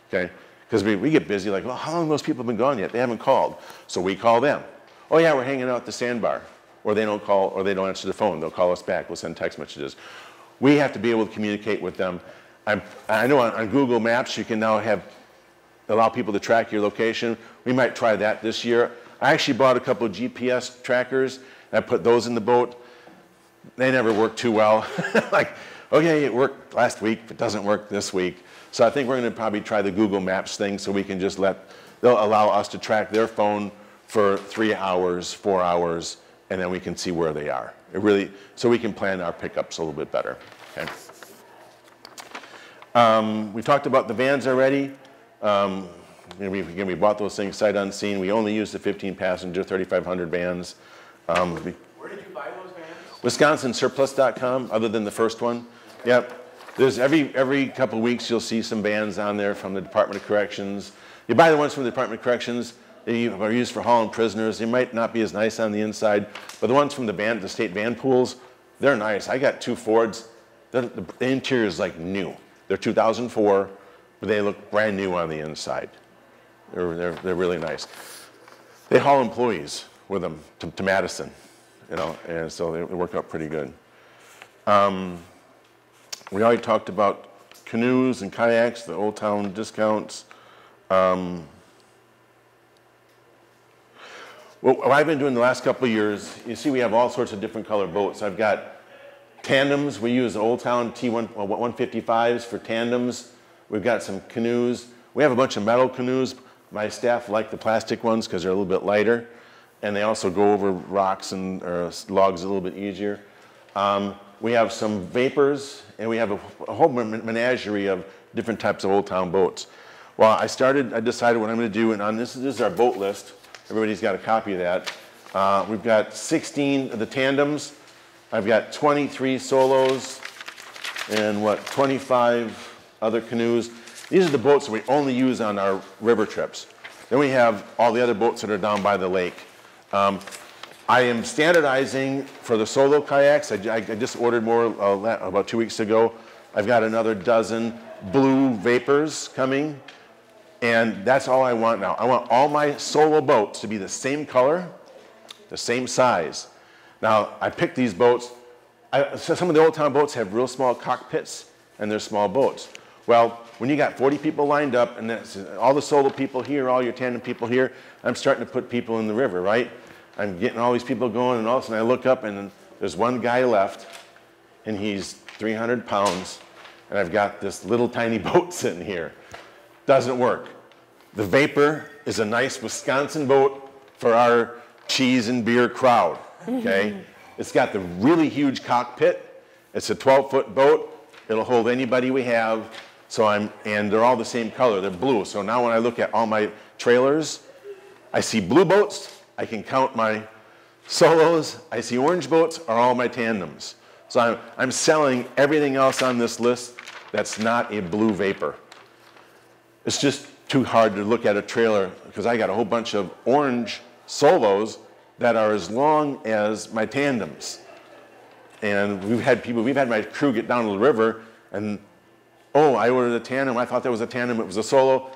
okay? Because we get busy, like, well, how long have those people been gone yet? They haven't called. So we call them. Oh yeah, we're hanging out at the sandbar. Or they don't call, or they don't answer the phone. They'll call us back. We'll send text messages. We have to be able to communicate with them. I know on Google Maps, you can now allow people to track your location. We might try that this year. I actually bought a couple of GPS trackers, and I put those in the boat. They never work too well. Like, okay, it worked last week, but it doesn't work this week. So I think we're going to probably try the Google Maps thing so we can just they'll allow us to track their phone for 3 hours, 4 hours, and then we can see where they are. So we can plan our pickups a little bit better. Okay. We talked about the vans already. We bought those things sight unseen. We only use the 15-passenger 3,500 vans. Where did you buy those vans? WisconsinSurplus.com, other than the first one. Yep. There's every couple of weeks you'll see some vans on there from the Department of Corrections. You buy the ones from the Department of Corrections, they are used for hauling prisoners. They might not be as nice on the inside, but the ones from the state van pools, they're nice. I got 2 Fords. The interior is like new. They're 2004, but they look brand new on the inside. They're really nice. They haul employees with them to Madison, you know, and so they work out pretty good. We already talked about canoes and kayaks, the Old Town discounts. What I've been doing the last couple of years, you see we have all sorts of different color boats. I've got tandems. We use Old Town T155s for tandems. We've got some canoes. We have a bunch of metal canoes. My staff like the plastic ones because they're a little bit lighter, and they also go over rocks and logs a little bit easier. We have some vapors, and we have a whole menagerie of different types of Old Town boats. Well, I decided what I'm going to do, and on this is our boat list. Everybody's got a copy of that. We've got 16 of the tandems. I've got 23 solos and 25 other canoes. These are the boats that we only use on our river trips. Then we have all the other boats that are down by the lake. I am standardizing for the solo kayaks. I just ordered more about 2 weeks ago. I've got another dozen blue vapors coming. And that's all I want now. I want all my solo boats to be the same color, the same size. Now, I picked these boats. So some of the Old Town boats have real small cockpits, and they're small boats. Well, when you got 40 people lined up, and that's all the solo people here, all your tandem people here, I'm starting to put people in the river, right? I'm getting all these people going, and all of a sudden I look up, and there's one guy left, and he's 300 pounds, and I've got this little tiny boat sitting here. Doesn't work. The Vapor is a nice Wisconsin boat for our cheese and beer crowd, okay? It's got the really huge cockpit. It's a 12-foot boat. It'll hold anybody we have. And they're all the same color. They're blue. So now when I look at all my trailers, I see blue boats. I can count my solos. I see orange boats are all my tandems. So I'm selling everything else on this list that's not a blue Vapor. It's just too hard to look at a trailer because I got a whole bunch of orange solos that are as long as my tandems. And we've had my crew get down to the river and, oh, I ordered a tandem. I thought that was a tandem. It was a solo.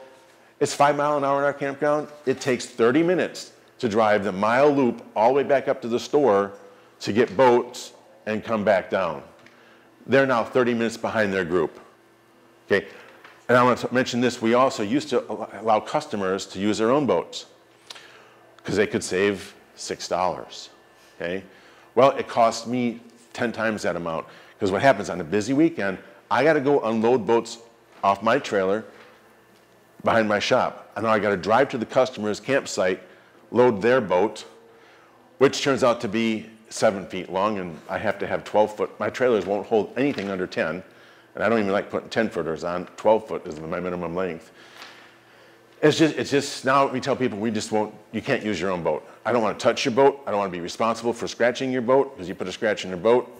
It's 5 miles an hour in our campground. It takes 30 minutes to drive the mile loop all the way back up to the store to get boats and come back down. they're now 30 minutes behind their group. Okay, and I want to mention this, we also used to allow customers to use their own boats because they could save $6, okay? Well, it cost me 10 times that amount because what happens on a busy weekend, I got to go unload boats off my trailer behind my shop. And now I got to drive to the customer's campsite, load their boat, which turns out to be 7 feet long, and I have to have 12-foot. My trailers won't hold anything under 10, and I don't even like putting 10-footers on. 12 foot is my minimum length. It's just now we tell people we just won't, you can't use your own boat. I don't want to touch your boat. I don't want to be responsible for scratching your boat because you put a scratch in your boat.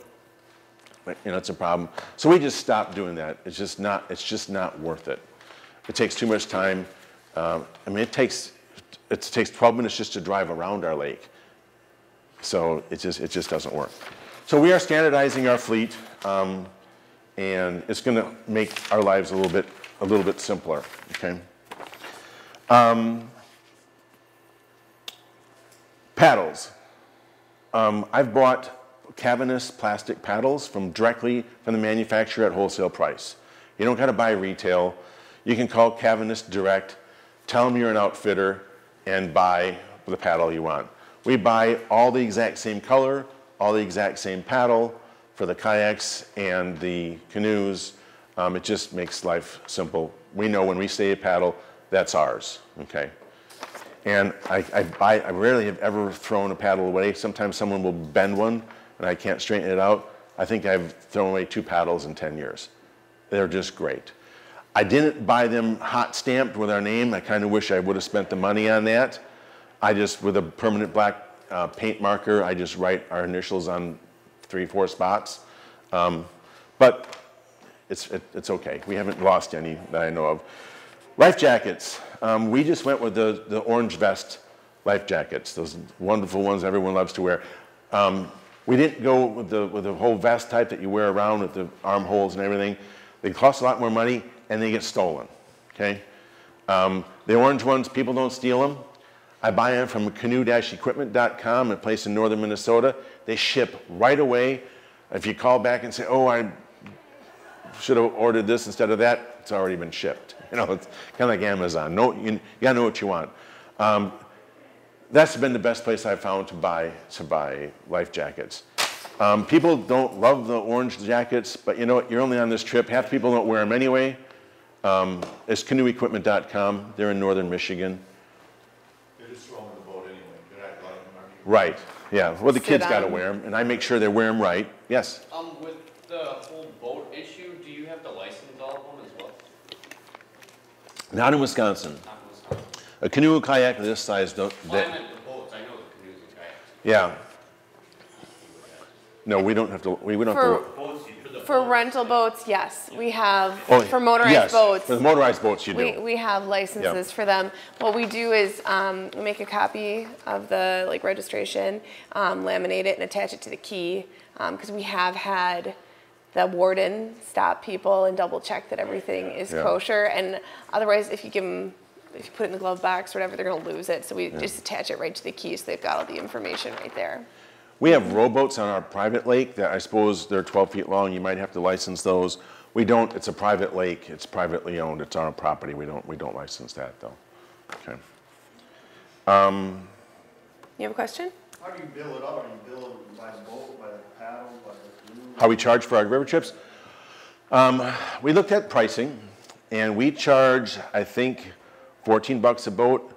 You know, it's a problem. So we just stopped doing that. It's just not worth it. It takes too much time. I mean, it takes 12 minutes just to drive around our lake. So it just doesn't work. So we are standardizing our fleet, and it's going to make our lives a little bit simpler. Okay. Paddles. I've bought cavernous plastic paddles directly from the manufacturer at wholesale price. You don't got to buy retail. You can call Cavernous direct, tell them you're an outfitter, and buy the paddle you want. We buy all the exact same color, all the exact same paddle for the kayaks and the canoes. It just makes life simple. We know when we say a paddle, that's ours, okay? And I rarely have ever thrown a paddle away. Sometimes someone will bend one and I can't straighten it out. I think I've thrown away 2 paddles in 10 years. They're just great. I didn't buy them hot stamped with our name. I kind of wish I would have spent the money on that. I just, with a permanent black paint marker, I just write our initials on 3-4 spots. But it's okay. We haven't lost any that I know of. Life jackets. We just went with the orange vest life jackets, those wonderful ones everyone loves to wear. We didn't go with the whole vest type that you wear around with the armholes and everything. They cost a lot more money and they get stolen, okay? The orange ones, people don't steal them. I buy them from canoe-equipment.com, a place in northern Minnesota. They ship right away. If you call back and say, oh, I should have ordered this instead of that, it's already been shipped. You know, it's kind of like Amazon. You gotta know what you want. That's been the best place I've found to buy life jackets. People don't love the orange jackets, but you know what? You're only on this trip. Half the people don't wear them anyway. It's canoe-equipment.com. They're in northern Michigan. They're just throwing the boat anyway. They're not letting them argue. Right. Yeah. Well, the kids got to wear them, and I make sure they wear them right. Yes. With the whole boat issue, do you have to license all of them as well? Not in Wisconsin. Not in Wisconsin. A canoe and kayak of this size don't. Well, I meant the boats. I know the canoes and kayaks. Yeah. No, we don't have to. We don't have to. For rental boats, yes, we have. Oh, for motorized yes, boats, for the motorized boats, you do. We have licenses for them. What we do is we make a copy of the registration, laminate it, and attach it to the key. Because we have had the warden stop people and double check that everything is kosher. And otherwise, if you put it in the glove box or whatever, they're going to lose it. So we just attach it right to the key, so they've got all the information right there. We have rowboats on our private lake that I suppose they're 12 feet long. You might have to license those. We don't. It's a private lake. It's privately owned. It's our property. We don't license that though. Okay. You have a question? How do you bill it out? Do you bill it by the boat, by the paddle, by the canoe? How we charge for our river trips? We looked at pricing, and we charge, I think, $14 a boat,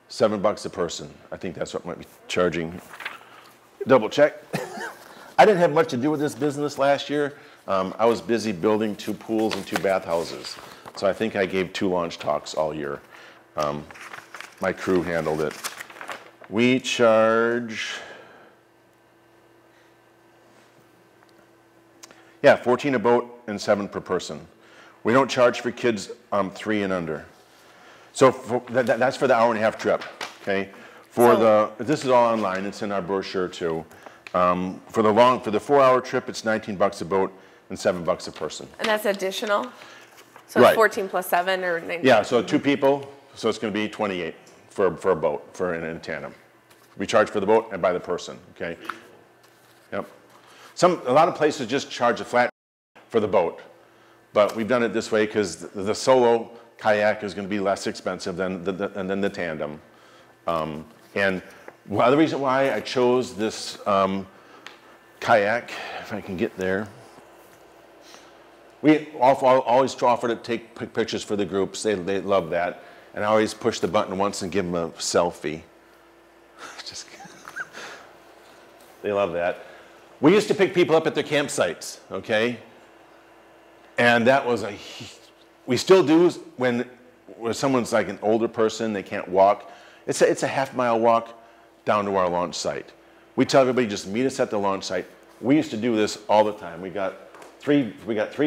$7 a person. I think that's what might be charging. Double check. I didn't have much to do with this business last year. I was busy building 2 pools and 2 bathhouses. So I think I gave 2 launch talks all year. My crew handled it. We charge, $14 a boat and $7 per person. We don't charge for kids 3 and under. So that's for the hour-and-a-half trip, okay? This is all online. It's in our brochure too. For the 4-hour trip, it's $19 a boat and $7 a person. And that's additional? So Right. it's 14 plus 7 or 19? Yeah, so 2 people, so it's going to be 28 for a boat, in tandem. We charge for the boat and by the person, okay? Yep. A lot of places just charge a flat. for the boat. But we've done it this way because the solo kayak is going to be less expensive than the tandem. And the reason why I chose this kayak, if I can get there, we always offer to take pictures for the groups. They love that. And I always push the button once and give them a selfie. Just they love that. We used to pick people up at their campsites, okay? And that was we still do when someone's like an older person, they can't walk. It's a half-mile walk down to our launch site. We tell everybody just meet us at the launch site. We used to do this all the time. We got three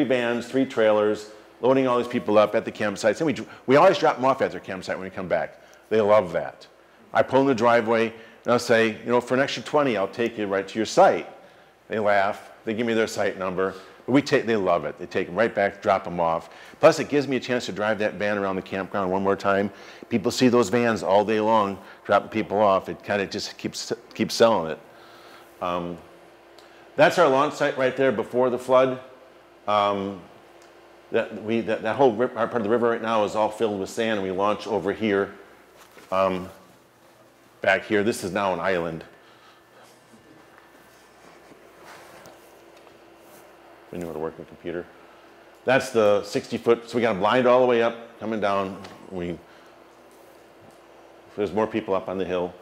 vans, 3 trailers, loading all these people up at the campsites. And we always drop them off at their campsite when we come back. They love that. I pull in the driveway and I'll say, you know, for an extra 20, I'll take you right to your site. They laugh. They give me their site number. But they love it. They take them right back, drop them off. Plus, it gives me a chance to drive that van around the campground one more time. People see those vans all day long, dropping people off. It kind of just keeps selling it. That's our launch site right there before the flood. That whole part of the river right now is all filled with sand, and we launch over here, back here. This is now an island. We knew how to work the computer. That's the 60-foot, so we got a blind all the way up, coming down. There's more people up on the hill.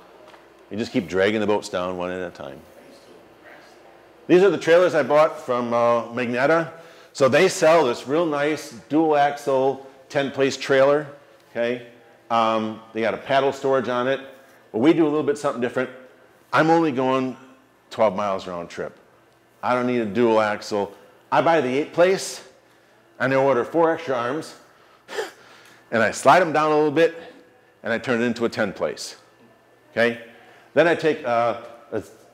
You just keep dragging the boats down one at a time. These are the trailers I bought from Magneta. So they sell this real nice dual axle 10-place trailer, okay? They got a paddle storage on it. But we do a little bit something different. I'm only going 12 miles round trip. I don't need a dual axle. I buy the 8-place, and I order 4 extra arms, and I slide them down a little bit, and I turn it into a 10-place, okay? Then I take a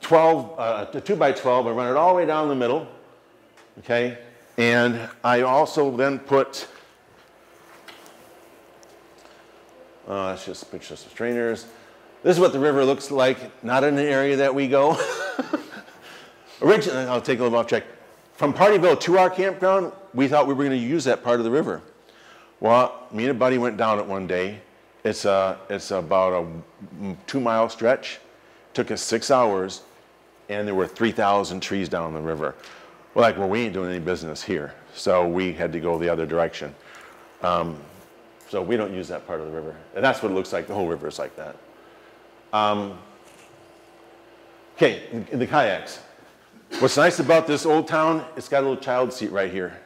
2x12 and run it all the way down the middle, okay? And I also then put, that's just pictures of strainers. This is what the river looks like, not in the area that we go. Originally, I'll take a little off track. From Partyville to our campground, we thought we were going to use that part of the river. Well, me and a buddy went down it one day. It's about a 2-mile stretch. Took us 6 hours, and there were 3,000 trees down the river. We're like, well, we ain't doing any business here. So we had to go the other direction. So we don't use that part of the river. And that's what it looks like. The whole river is like that. Okay, the kayaks. What's nice about this old town, it's got a little child seat right here.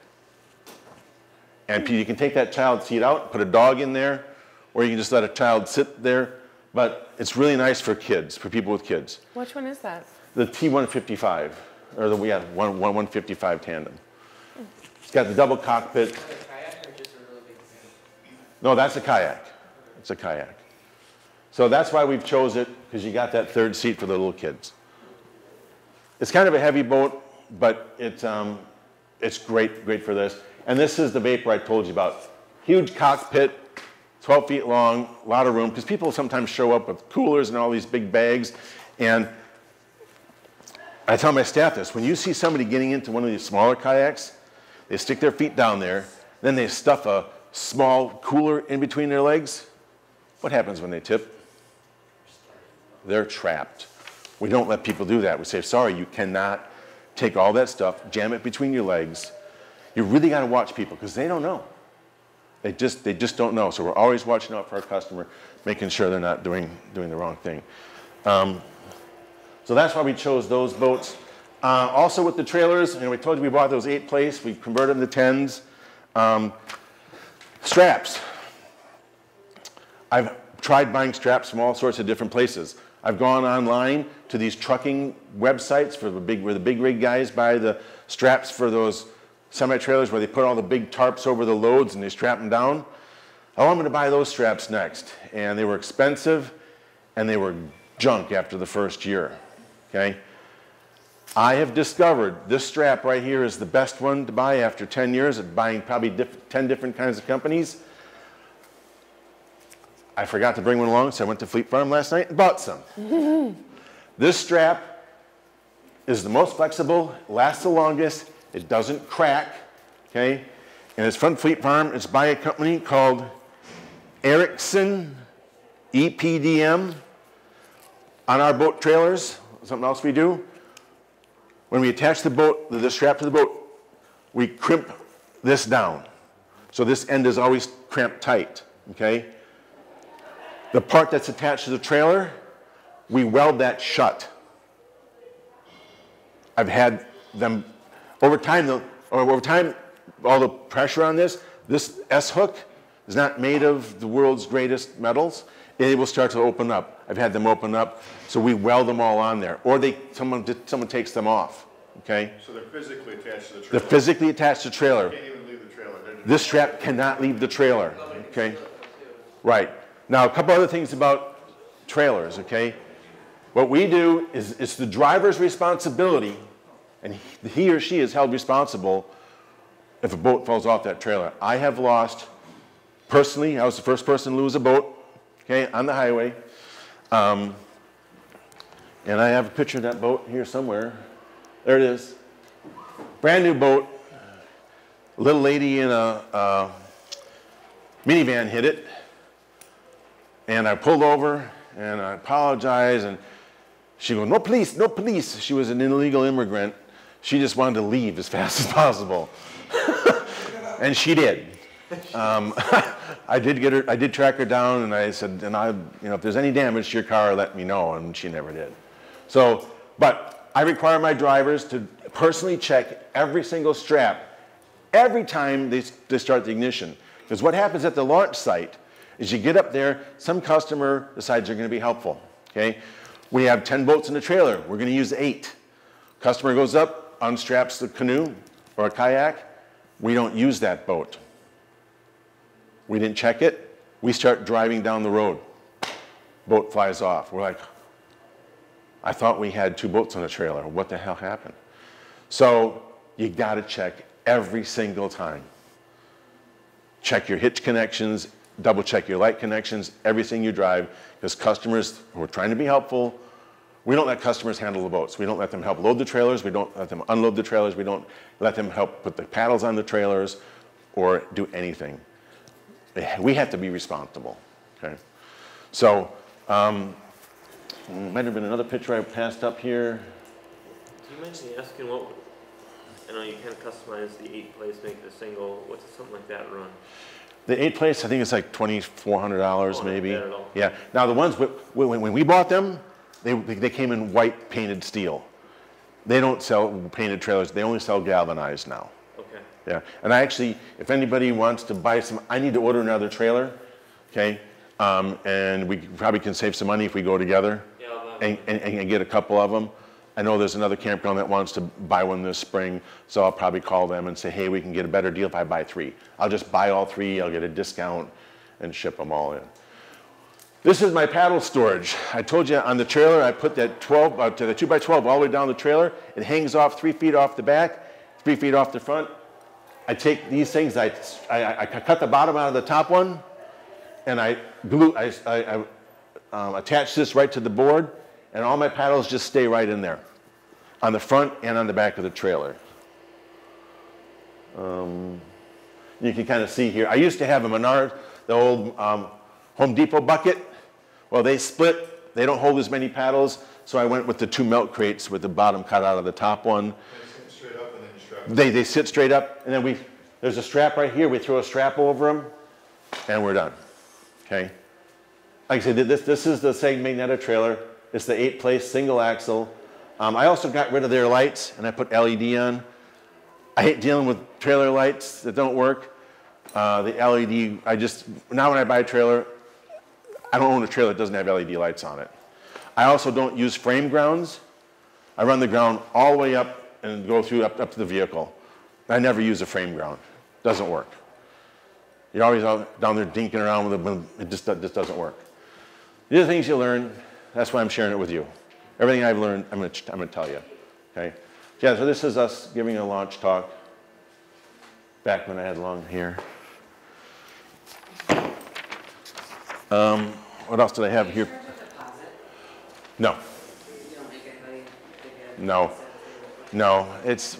And you can take that child seat out, put a dog in there, or you can just let a child sit there. But it's really nice for kids, for people with kids. Which one is that? The T155, or the 155 tandem. It's got the double cockpit. Is that a kayak or just a really big thing? No, that's a kayak. It's a kayak. So that's why we've chose it, because you got that 3rd seat for the little kids. It's kind of a heavy boat, but it's great for this. And this is the Vapor I told you about. Huge cockpit, 12 feet long, a lot of room, because people sometimes show up with coolers and all these big bags. And I tell my staff this, when you see somebody getting into one of these smaller kayaks, they stick their feet down there, then they stuff a small cooler in between their legs. What happens when they tip? They're trapped. We don't let people do that. We say, sorry, you cannot take all that stuff, jam it between your legs. You really got to watch people, because they don't know. They just don't know. So we're always watching out for our customer, making sure they're not doing the wrong thing. So that's why we chose those boats. Also with the trailers, we told you we bought those 8-place. We converted them to 10s. Straps. I've tried buying straps from all sorts of different places. I've gone online to these trucking websites where the big rig guys buy the straps for those semi-trailers where they put all the big tarps over the loads and they strap them down. Oh, I'm going to buy those straps next. And they were expensive and they were junk after the first year. Okay? I have discovered this strap right here is the best one to buy after 10 years of buying probably 10 different kinds of companies. I forgot to bring one along, so I went to Fleet Farm last night and bought some. This strap is the most flexible, lasts the longest, it doesn't crack, okay? And it's from Fleet Farm. It's by a company called Erickson EPDM. On our boat trailers, something else we do, when we attach the boat, the strap to the boat, we crimp this down. So this end is always cramped tight, okay? The part that's attached to the trailer, we weld that shut. I've had them, over time, all the pressure on this S-hook is not made of the world's greatest metals. It will start to open up. I've had them open up, so we weld them all on there. Or someone takes them off, okay? So they're physically attached to the trailer? They're physically attached to the trailer. They can't even leave the trailer. This strap cannot leave the trailer, okay? Right. Now, a couple other things about trailers, okay? What we do is it's the driver's responsibility, and he or she is held responsible if a boat falls off that trailer. I have lost, personally, I was the first person to lose a boat, okay, on the highway. And I have a picture of that boat here somewhere. There it is. Brand new boat. A little lady in a minivan hit it. And I pulled over and I apologized, and she goes, "No police, no police." She was an illegal immigrant. She just wanted to leave as fast as possible. And she did. I did track her down, and I said, if there's any damage to your car, let me know, and she never did. So, but I require my drivers to personally check every single strap every time they start the ignition. Because what happens at the launch site is you get up there, some customer decides they're going to be helpful, okay? We have 10 boats in the trailer. We're going to use 8. Customer goes up, unstraps the canoe or a kayak. We don't use that boat. We didn't check it. We start driving down the road. Boat flies off. We're like, I thought we had 2 boats on the trailer. What the hell happened? So you got to check every single time. Check your hitch connections, double check your light connections, everything you drive, because customers who are trying to be helpful, we don't let customers handle the boats. We don't let them help load the trailers. We don't let them unload the trailers. We don't let them help put the paddles on the trailers or do anything. We have to be responsible, okay? So, might have been another picture I passed up here. Do you mind me asking what, I know you kind of customize the 8-place, make it a single, what's something like that run? The 8-place, I think it's like $2,400 maybe. Not bad at all. Yeah, now the ones, when we bought them, they came in white painted steel. They don't sell painted trailers, they only sell galvanized now. Okay. Yeah, and I actually, if anybody wants to buy some, I need to order another trailer, okay? And we probably can save some money if we go together and get a couple of them. I know there's another campground that wants to buy one this spring, so I'll probably call them and say, hey, we can get a better deal if I buy 3. I'll just buy all 3, I'll get a discount and ship them all in. This is my paddle storage. I told you on the trailer, I put that 12, to the 2x12 all the way down the trailer. It hangs off 3 feet off the back, 3 feet off the front. I take these things, I cut the bottom out of the top one, and I attach this right to the board, and all my paddles just stay right in there, on the front and on the back of the trailer. You can kind of see here. I used to have a Menard, the old Home Depot bucket. Well, they split. They don't hold as many paddles, so I went with the 2 milk crates with the bottom cut out of the top one. They sit straight up and then you strap them. They sit straight up, and then there's a strap right here. We throw a strap over them, and we're done. Okay. Like I said, this is the same Magneta trailer. It's the 8-place single axle. I also got rid of their lights, and I put LED on. I hate dealing with trailer lights that don't work. The LED, now when I buy a trailer, I don't own a trailer that doesn't have LED lights on it. I also don't use frame grounds. I run the ground all the way up and go through up to the vehicle. I never use a frame ground. Doesn't work. You're always down there dinking around with it, it just doesn't work. These are things you learn. That's why I'm sharing it with you. Everything I've learned, I'm gonna tell you, okay? Yeah, so this is us giving a launch talk back when I had long hair. What else did I have here? No. No. No,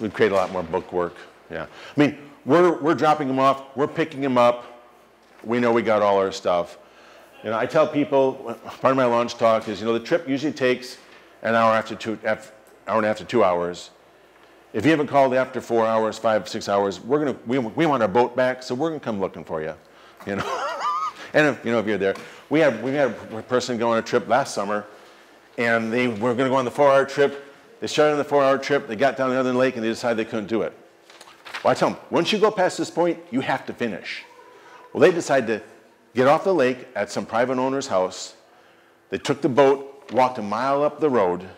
would create a lot more book work, yeah. I mean, we're dropping them off, we're picking them up, we know we got all our stuff. You know, I tell people, part of my launch talk is, you know, the trip usually takes an hour and a half to 2 hours. If you haven't called after 4 hours, 5, 6 hours, we want our boat back, so we're gonna come looking for you, you know. And if you're there, we had a person go on a trip last summer, and they were gonna go on the 4-hour trip. They started on the 4-hour trip, they got down the other lake, and they decided they couldn't do it. Well, I tell them, once you go past this point, you have to finish. Well, they decided to get off the lake at some private owner's house. They took the boat, walked a mile up the road.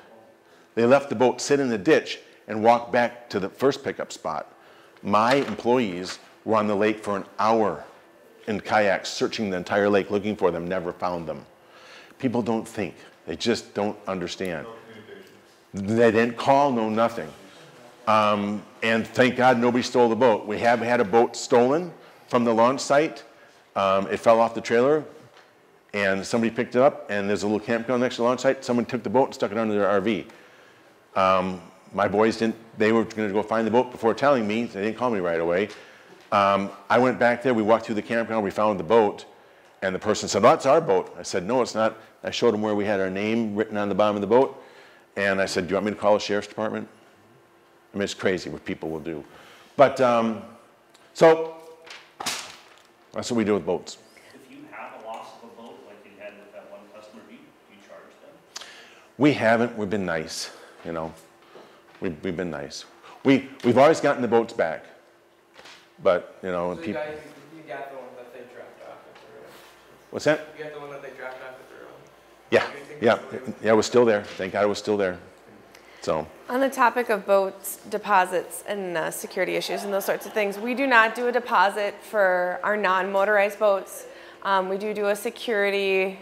They left the boat sit in the ditch and walked back to the first pickup spot. My employees were on the lake for an hour in kayaks, searching the entire lake, looking for them, never found them. People don't think. They just don't understand. They didn't call, no nothing. And thank God nobody stole the boat. We have had a boat stolen from the launch site. It fell off the trailer, and somebody picked it up, and there's a little campground next to the launch site. Someone took the boat and stuck it under their RV. My boys they were going to go find the boat before telling me. They didn't call me right away. I went back there, we walked through the campground, we found the boat, and the person said, "Oh, that's our boat." I said, "No, it's not." I showed them where we had our name written on the bottom of the boat, and I said, "Do you want me to call the sheriff's department?" I mean, it's crazy what people will do. But, so, that's what we do with boats. If you have a loss of a boat, like you had with that one customer, do you charge them? We haven't, we've been nice, you know. We've been nice. We've always gotten the boats back. But, you know, So people. you got the one that they dropped off at the rail? What's that? You got the one that they dropped off at the rail? Yeah, it was still there. Thank God it was still there. So. On the topic of boats, deposits, and security issues and those sorts of things, we do not do a deposit for our non-motorized boats. We do a security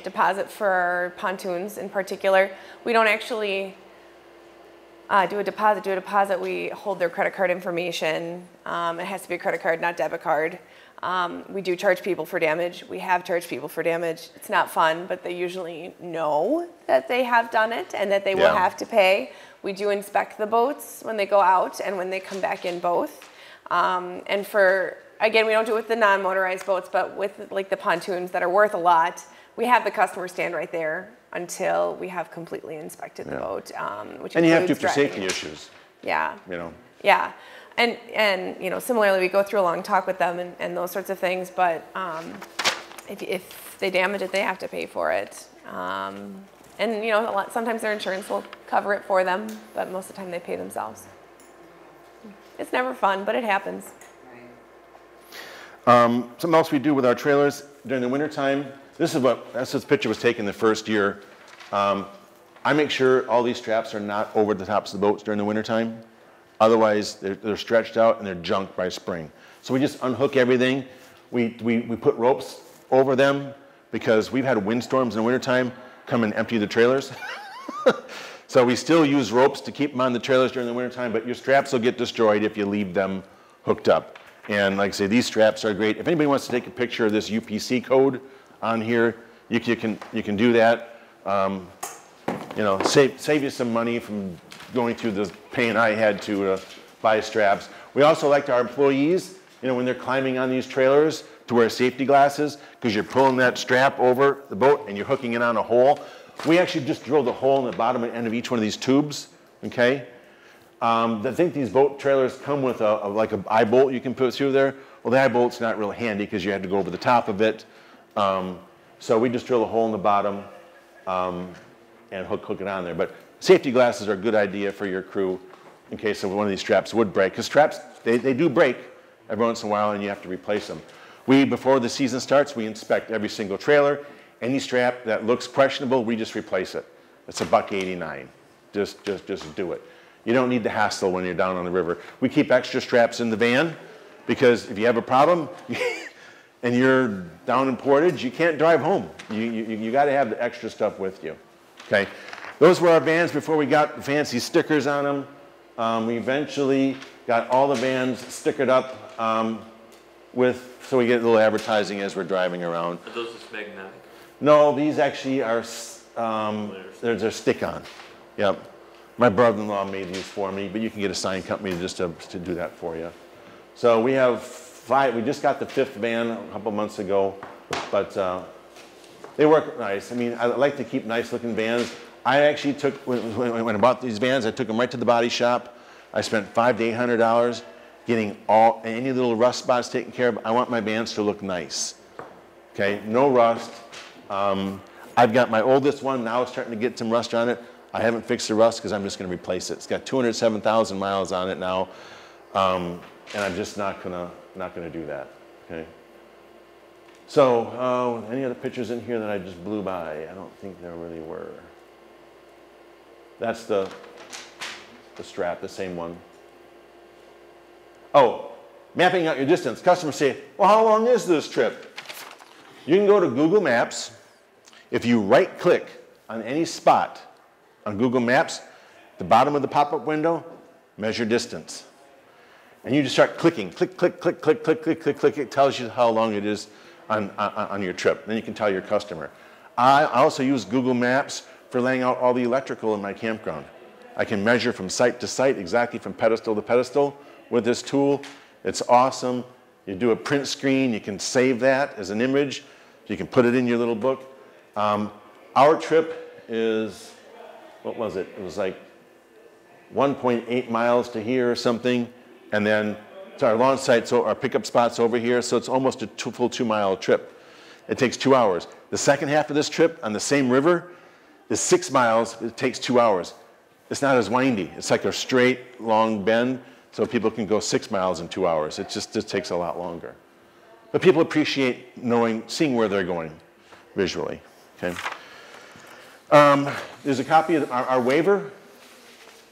deposit for our pontoons in particular. We don't actually do a deposit. We hold their credit card information. It has to be a credit card, not debit card. We do charge people for damage. We have charged people for damage. It's not fun, but they usually know that they have done it and that they will have to pay. We do inspect the boats when they go out and when they come back in both. And again, we don't do it with the non-motorized boats, but with like the pontoons that are worth a lot, we have the customer stand right there until we have completely inspected the boat, which and you have to includes for safety issues. Yeah. You know. Yeah. And you know, similarly, we go through a long talk with them and those sorts of things, but if they damage it, they have to pay for it. And you know, sometimes their insurance will cover it for them, but most of the time they pay themselves. It's never fun, but it happens. Something else we do with our trailers during the wintertime, this picture was taken the first year. I make sure all these straps are not over the tops of the boats during the wintertime. Otherwise, they're stretched out and they're junked by spring. So we just unhook everything. We put ropes over them because we've had windstorms in the wintertime come and empty the trailers. So we still use ropes to keep them on the trailers during the wintertime, but your straps will get destroyed if you leave them hooked up. And like I say, these straps are great. If anybody wants to take a picture of this UPC code on here, you can do that. You know, save you some money from going through the pain I had to buy straps. We also like our employees, you know, when they're climbing on these trailers, to wear safety glasses because you're pulling that strap over the boat and you're hooking it on a hole. We actually just drilled a hole in the bottom end of each one of these tubes, okay? I think these boat trailers come with like an eye bolt you can put through there. Well, the eye bolt's not real handy because you have to go over the top of it. So we just drill a hole in the bottom and hook it on there. But safety glasses are a good idea for your crew in case one of these straps would break. Because straps, they do break every once in a while and you have to replace them. Before the season starts, we inspect every single trailer. Any strap that looks questionable, we just replace it. It's $1.89. Just do it. You don't need the hassle when you're down on the river. We keep extra straps in the van because if you have a problem and you're down in Portage, you can't drive home. You got to have the extra stuff with you. Okay, those were our vans before we got the fancy stickers on them. We eventually got all the vans stickered up so we get a little advertising as we're driving around. Are those just magnetic? No, these actually are they're stick-on. Yep. My brother-in-law made these for me, but you can get a sign company just to do that for you. So we have 5, we just got the 5th van a couple months ago, but they work nice. I mean, I like to keep nice looking vans. I actually took, when I bought these vans, I took them right to the body shop. I spent $500 to $800 getting any little rust spots taken care of. I want my vans to look nice, okay? No rust. I've got my oldest one, now it's starting to get some rust on it. I haven't fixed the rust because I'm just gonna replace it. It's got 207,000 miles on it now, and I'm just not gonna do that, okay? So, any other pictures in here that I just blew by? I don't think there really were. That's the strap, the same one. Oh, mapping out your distance. Customers say, well, how long is this trip? You can go to Google Maps. If you right-click on any spot on Google Maps, the bottom of the pop-up window, measure distance. And you just start clicking, click, click, click, click, click, click, click, click. It tells you how long it is on your trip. Then you can tell your customer. I also use Google Maps for laying out all the electrical in my campground. I can measure from site to site, exactly from pedestal to pedestal with this tool. It's awesome. You do a print screen, you can save that as an image. You can put it in your little book. Our trip is, what was it? It was like 1.8 miles to here or something. And then so our launch site, so our pickup spot's over here, so it's almost a full 2-mile trip. It takes 2 hours. The second half of this trip on the same river is 6 miles, it takes 2 hours. It's not as windy. It's like a straight, long bend, so people can go 6 miles in 2 hours. It just takes a lot longer. But people appreciate seeing where they're going visually, okay? There's a copy of our waiver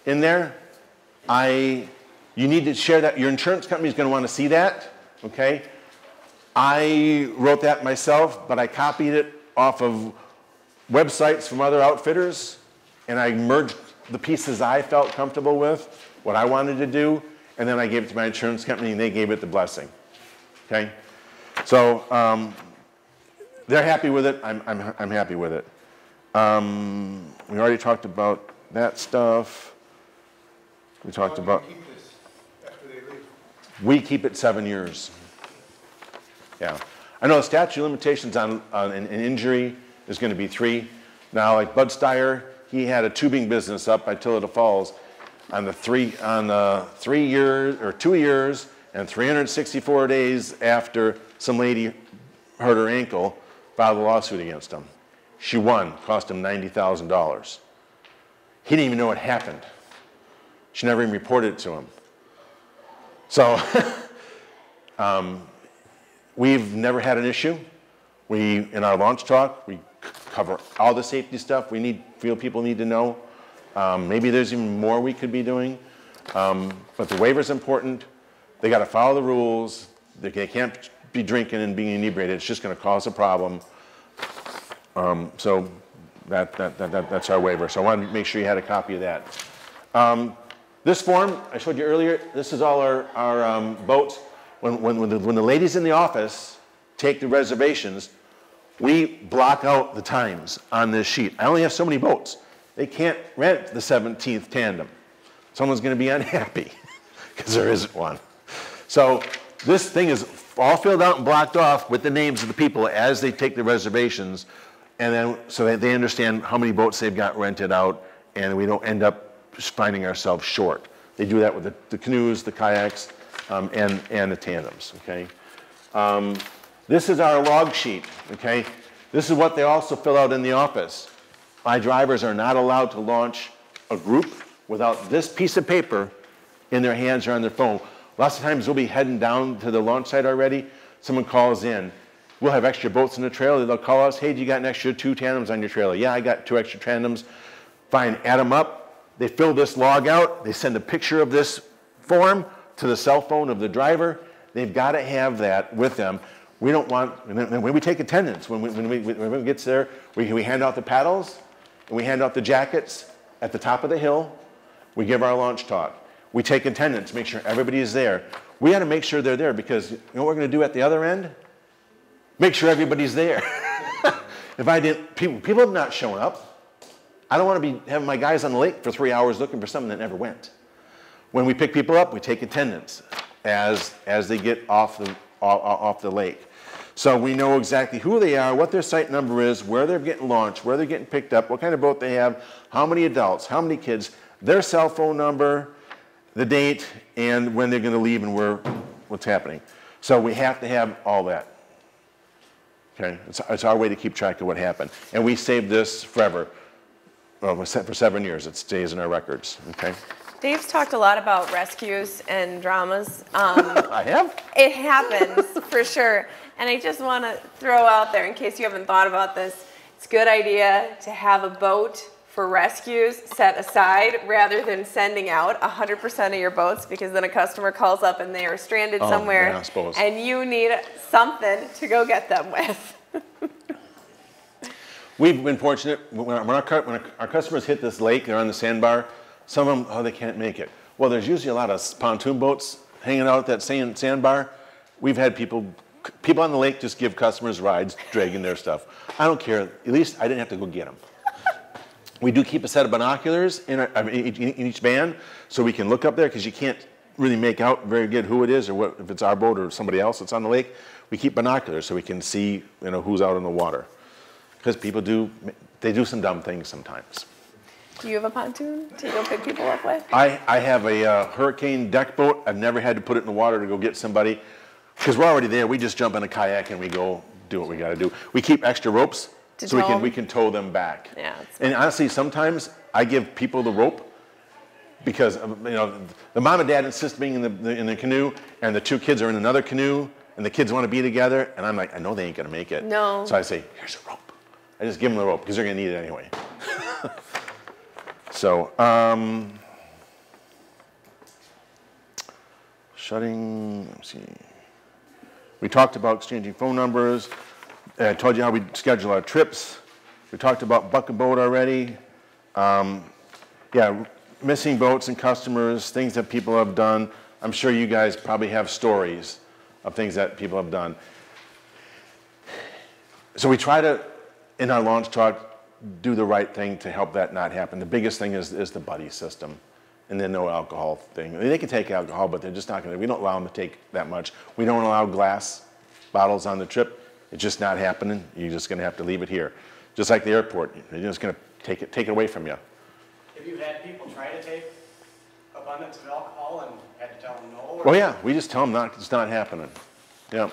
in there. You need to share that. Your insurance company is going to want to see that, okay? I wrote that myself, but I copied it off of websites from other outfitters, and I merged the pieces I felt comfortable with, what I wanted to do, and then I gave it to my insurance company, and they gave it the blessing, okay? So they're happy with it. I'm happy with it. We already talked about that stuff. We talked about. We keep it 7 years. Yeah. I know the statute of limitations on an injury is going to be 3. Now, like Bud Steyer, he had a tubing business up by Tillida Falls on the 3 years or 2 years and 364 days after some lady hurt her ankle, filed a lawsuit against him. She won, cost him $90,000. He didn't even know it happened. She never even reported it to him. So we've never had an issue. In our launch talk, we cover all the safety stuff feel people need to know. Maybe there's even more we could be doing. But the waiver's important. They got to follow the rules. They can't be drinking and being inebriated. It's just going to cause a problem. So that's our waiver. So I wanted to make sure you had a copy of that. This form I showed you earlier, this is all our boats. When the ladies in the office take the reservations, we block out the times on this sheet. I only have so many boats. They can't rent the 17th tandem. Someone's going to be unhappy because there isn't one. So this thing is all filled out and blocked off with the names of the people as they take the reservations, and then so that they understand how many boats they've got rented out, and we don't end up finding ourselves short. They do that with the canoes, the kayaks, and the tandems, okay? This is our log sheet, okay? This is what they also fill out in the office. My drivers are not allowed to launch a group without this piece of paper in their hands or on their phone. Lots of times we'll be heading down to the launch site already. Someone calls in. We'll have extra boats in the trailer. They'll call us, hey, do you got an extra 2 tandems on your trailer? Yeah, I got 2 extra tandems. Fine, add them up. They fill this log out. They send a picture of this form to the cell phone of the driver. They've got to have that with them. We don't want, when we take attendance, when we gets there, we hand out the paddles, and we hand out the jackets at the top of the hill. We give our launch talk. We take attendance, make sure everybody is there. We got to make sure they're there because you know what we're going to do at the other end? Make sure everybody's there. If I didn't, people have not shown up. I don't want to be having my guys on the lake for 3 hours looking for someone that never went. When we pick people up, we take attendance. as they get off the lake. So we know exactly who they are, what their site number is, where they're getting launched, where they're getting picked up, what kind of boat they have, how many adults, how many kids, their cell phone number, the date, and when they're going to leave and what's happening. So we have to have all that. Okay, it's our way to keep track of what happened. And we saved this forever. Well, for 7 years, it stays in our records, okay? Dave's talked a lot about rescues and dramas. I have? It happens, for sure. And I just want to throw out there, in case you haven't thought about this, it's a good idea to have a boat for rescues set aside rather than sending out 100% of your boats, because then a customer calls up and they are stranded somewhere, yeah, I suppose. and you need something to go get them with. We've been fortunate, when our customers hit this lake, they're on the sandbar, some of them, oh, they can't make it. Well, there's usually a lot of pontoon boats hanging out at that sandbar. We've had people on the lake just give customers rides, dragging their stuff. I don't care, at least I didn't have to go get them. We do keep a set of binoculars in each van, so we can look up there, because you can't really make out very good who it is, or if it's our boat or somebody else that's on the lake. We keep binoculars so we can see, who's out in the water. Because people do some dumb things sometimes. Do you have a pontoon to go pick people up with? I have a hurricane deck boat. I've never had to put it in the water to go get somebody, because we're already there. We just jump in a kayak and we go do what we got to do. We keep extra ropes so we can tow them back. Yeah. And honestly, sometimes I give people the rope because the mom and dad insist being in the canoe, and the 2 kids are in another canoe, and the kids want to be together, and I'm like, I know they ain't gonna make it. No. So I say, here's a rope. I just give them the rope because they're gonna need it anyway. So, let's see. We talked about exchanging phone numbers. I told you how we schedule our trips. We talked about bucket boat already. Yeah, missing boats and customers, things that people have done. I'm sure you guys probably have stories of things that people have done. So we try to, in our launch talk, do the right thing to help that not happen. The biggest thing is the buddy system, and then no alcohol thing. I mean, they can take alcohol, but they're just not gonna, we don't allow them to take that much. We don't allow glass bottles on the trip. It's just not happening. You're just gonna have to leave it here. Just like the airport, they're just gonna take it away from you. Have you had people try to take abundance of alcohol and had to tell them no? Oh yeah, we just tell them it's not happening. Yeah.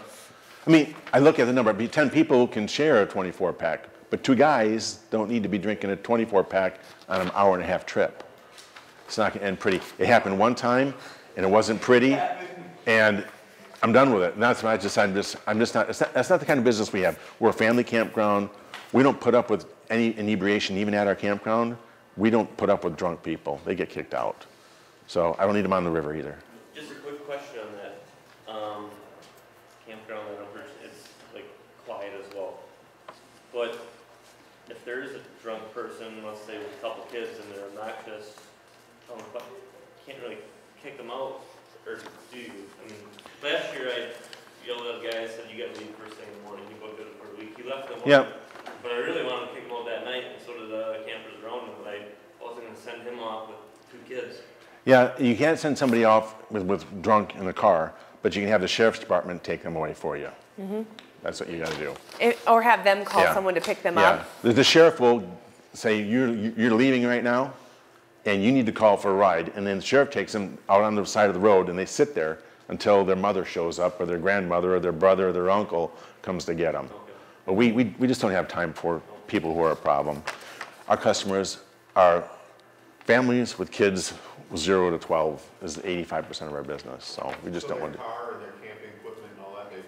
I mean, I look at the number, 10 people can share a 24-pack, but 2 guys don't need to be drinking a 24-pack on an hour-and-a-half trip. It's not gonna end pretty. It happened one time, and it wasn't pretty, and I'm done with it. And that's why I'm just not, that's not the kind of business we have. We're a family campground. We don't put up with any inebriation, even at our campground. We don't put up with drunk people. They get kicked out. So I don't need them on the river either. Just a quick question on that. Campground, it's like quiet as well. But if there is a drunk person, let's say with a couple kids, and they're obnoxious, can't really kick them out, or do you? I mean, last year I yelled at a guy, I said, you got to leave first thing in the morning. He booked it for a week. He left in the morning. Yeah. But I really wanted to kick him out that night, and so did the campers around him, but I wasn't going to send him off with 2 kids. Yeah, you can't send somebody off with drunk in the car, but you can have the sheriff's department take them away for you. Mm-hmm. That's what you got to do. Or have them call someone to pick them up. The sheriff will say, you're leaving right now, and you need to call for a ride. And then the sheriff takes them out on the side of the road, and they sit there until their mother shows up, or their grandmother, or their brother, or their uncle comes to get them. Okay. But we just don't have time for people who are a problem. Our customers are families with kids 0 to 12 is 85% of our business. So we just don't want to. Car and their camping equipment and all that, they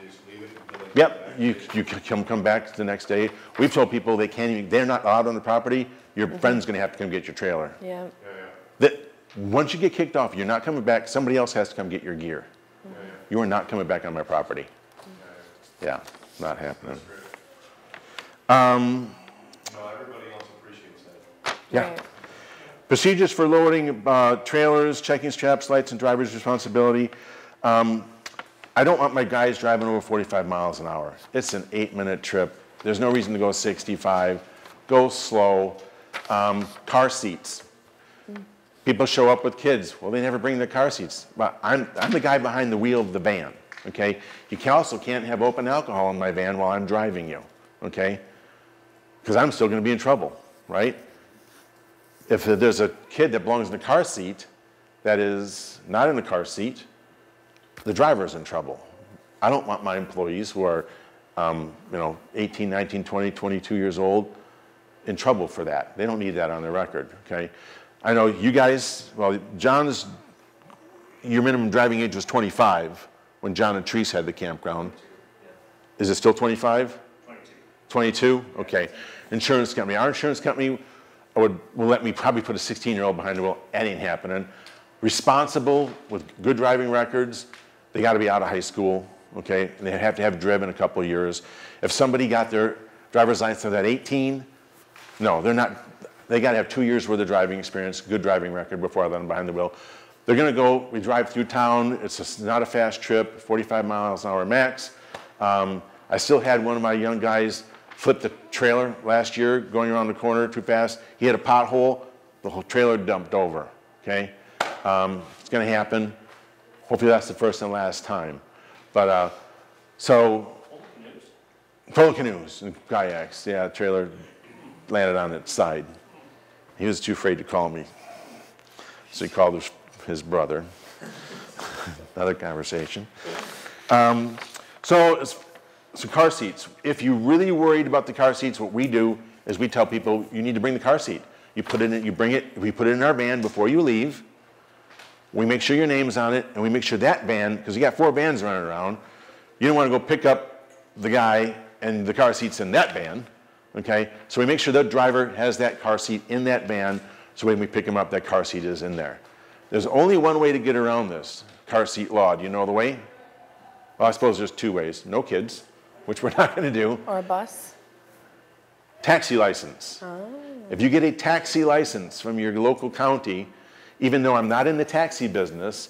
just leave it until they Yep, you come back the next day. We've told people they're not allowed on the property. Your friend's going to have to come get your trailer. Yeah. Once you get kicked off, you're not coming back. Somebody else has to come get your gear. You are not coming back on my property. Yeah, not happening. No, everybody else appreciates that. Yeah. Right. Procedures for loading trailers, checking straps, lights, and driver's responsibility. I don't want my guys driving over 45 miles an hour. It's an 8-minute trip. There's no reason to go 65. Go slow. Car seats. People show up with kids. Well, they never bring their car seats. But I'm the guy behind the wheel of the van, okay? You also can't have open alcohol in my van while I'm driving you, okay? Because I'm still going to be in trouble, right? If there's a kid that belongs in the car seat that is not in the car seat, the driver's in trouble. I don't want my employees who are, 18, 19, 20, 22 years old in trouble for that. They don't need that on their record, okay? I know you guys, well, your minimum driving age was 25 when John and Treese had the campground. Is it still 25? 22? Okay. Insurance company. Our insurance company will let me probably put a 16-year-old behind the wheel. That ain't happening. Responsible with good driving records. They got to be out of high school, okay? And they have to have driven a couple of years. If somebody got their driver's license at 18, no, they're not. They got to have 2 years worth of driving experience, good driving record before I let them behind the wheel. They're going to go, we drive through town. It's not a fast trip, 45 miles an hour max. I still had one of my young guys flip the trailer last year going around the corner too fast. He had a pothole, the whole trailer dumped over, okay? It's going to happen. Hopefully that's the first and last time. But full canoes and kayaks, yeah, trailer landed on its side. He was too afraid to call me, so he called his brother. Another conversation. So car seats. If you're really worried about the car seats, what we do is we tell people you need to bring the car seat. You put it in, you bring it. We put it in our van before you leave. We make sure your name's on it, and we make sure that van, because you got 4 vans running around. You don't want to go pick up the guy and the car seat's in that van. Okay, so we make sure the driver has that car seat in that van, so when we pick him up, that car seat is in there. There's only one way to get around this car seat law. Do you know the way? Well, I suppose there's 2 ways. No kids, which we're not going to do. Or a bus. Taxi license. Oh. If you get a taxi license from your local county, even though I'm not in the taxi business,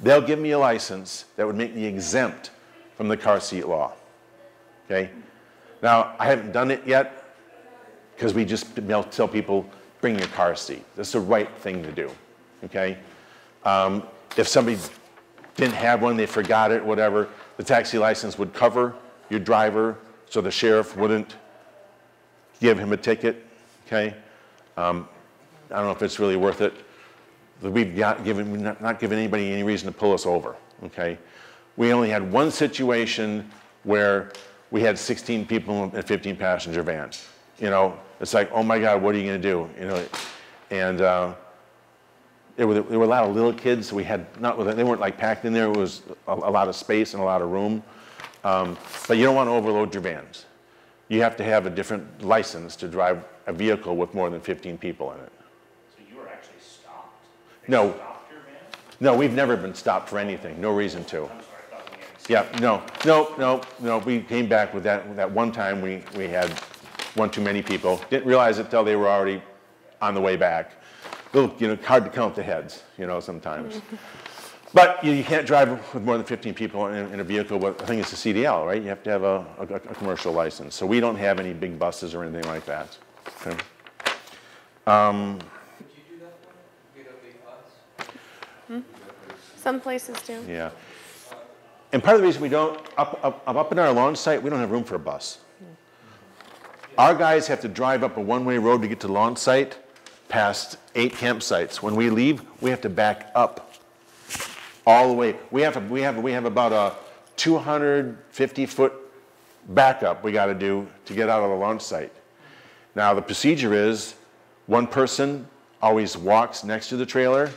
they'll give me a license that would make me exempt from the car seat law. Okay? Now, I haven't done it yet, because we just tell people, bring your car seat. That's the right thing to do, okay? If somebody didn't have one, they forgot it, whatever, the taxi license would cover your driver, so the sheriff wouldn't give him a ticket, okay? I don't know if it's really worth it. We've not given anybody any reason to pull us over, okay? We only had one situation where we had 16 people in a 15-passenger van. You know, it's like, oh my God, what are you going to do? You know, and there were a lot of little kids. So we had they weren't like packed in there. It was a lot of space and a lot of room. But you don't want to overload your vans. You have to have a different license to drive a vehicle with more than 15 people in it. So you were actually stopped? No. Stopped your van? No, we've never been stopped for anything. No reason to. I'm sorry, I thought we had Yeah, no. We came back with that one time we had one too many people. Didn't realize it till they were already on the way back. Hard to count the heads, sometimes. But you can't drive with more than 15 people in a vehicle with, I think it's a CDL, right? You have to have a commercial license. So we don't have any big buses or anything like that. Okay. Could you do that one? Get a big bus? Some places do. Yeah. And part of the reason we don't, up in our launch site, we don't have room for a bus. Our guys have to drive up a one-way road to get to the launch site past 8 campsites. When we leave, we have to back up all the way. We have about a 250-foot backup we got to do to get out of the launch site. Now the procedure is one person always walks next to the trailer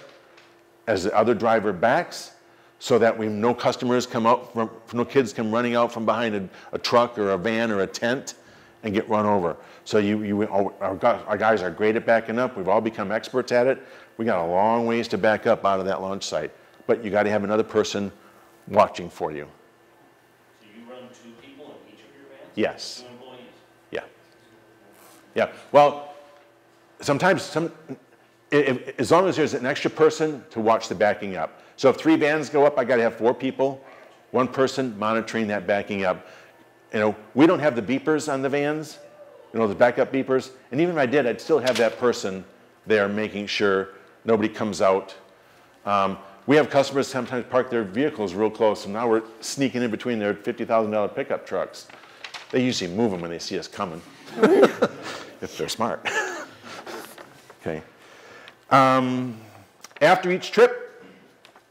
as the other driver backs, so that no customers come up, no kids come running out from behind a truck or a van or a tent and get run over. So our guys are great at backing up. We've all become experts at it. We got a long ways to back up out of that launch site. But you got to have another person watching for you. So you run 2 people in each of your vans? Yes. 2 employees? Yeah. Yeah. Well, sometimes, as long as there's an extra person to watch the backing up. So if 3 vans go up, I got to have 4 people, 1 person monitoring that backing up. We don't have the beepers on the vans, the backup beepers. And even if I did, I'd still have that person there making sure Nobody comes out. We have customers sometimes park their vehicles real close, and now we're sneaking in between their $50,000 pickup trucks. They usually move them when they see us coming, if they're smart. Okay. After each trip,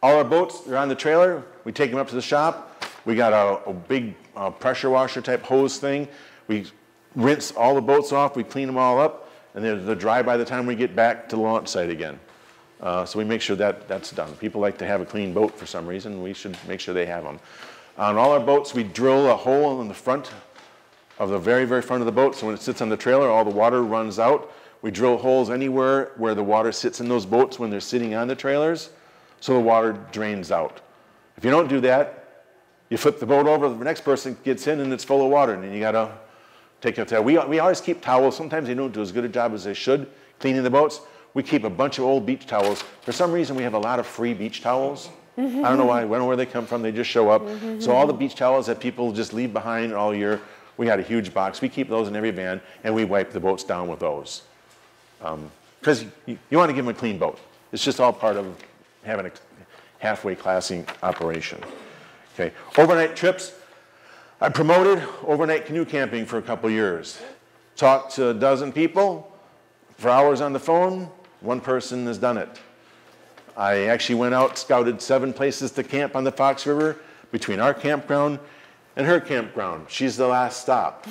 all our boats are on the trailer. We take them up to the shop. We got a big pressure washer type hose thing. We rinse all the boats off. We clean them all up, and they're dry by the time we get back to the launch site again. So we make sure that that's done. People like to have a clean boat for some reason. We should make sure they have them. On all our boats, we drill a hole in the front of the very, very front of the boat. So when it sits on the trailer, all the water runs out. We drill holes anywhere where the water sits in those boats when they're sitting on the trailers, so the water drains out. If you don't do that, you flip the boat over, the next person gets in and it's full of water, and then you gotta take it there. We always keep towels. Sometimes they don't do as good a job as they should cleaning the boats. We keep a bunch of old beach towels. For some reason, we have a lot of free beach towels. I don't know why, I don't know where they come from, they just show up. So all the beach towels that people just leave behind all year, we got a huge box. We keep those in every van, and we wipe the boats down with those. Because you want to give them a clean boat. It's just all part of having a halfway classy operation. Okay, overnight trips. I promoted overnight canoe camping for a couple years. Talked to a dozen people for hours on the phone. One person has done it. I actually went out, scouted 7 places to camp on the Fox River between our campground and her campground. She's the last stop.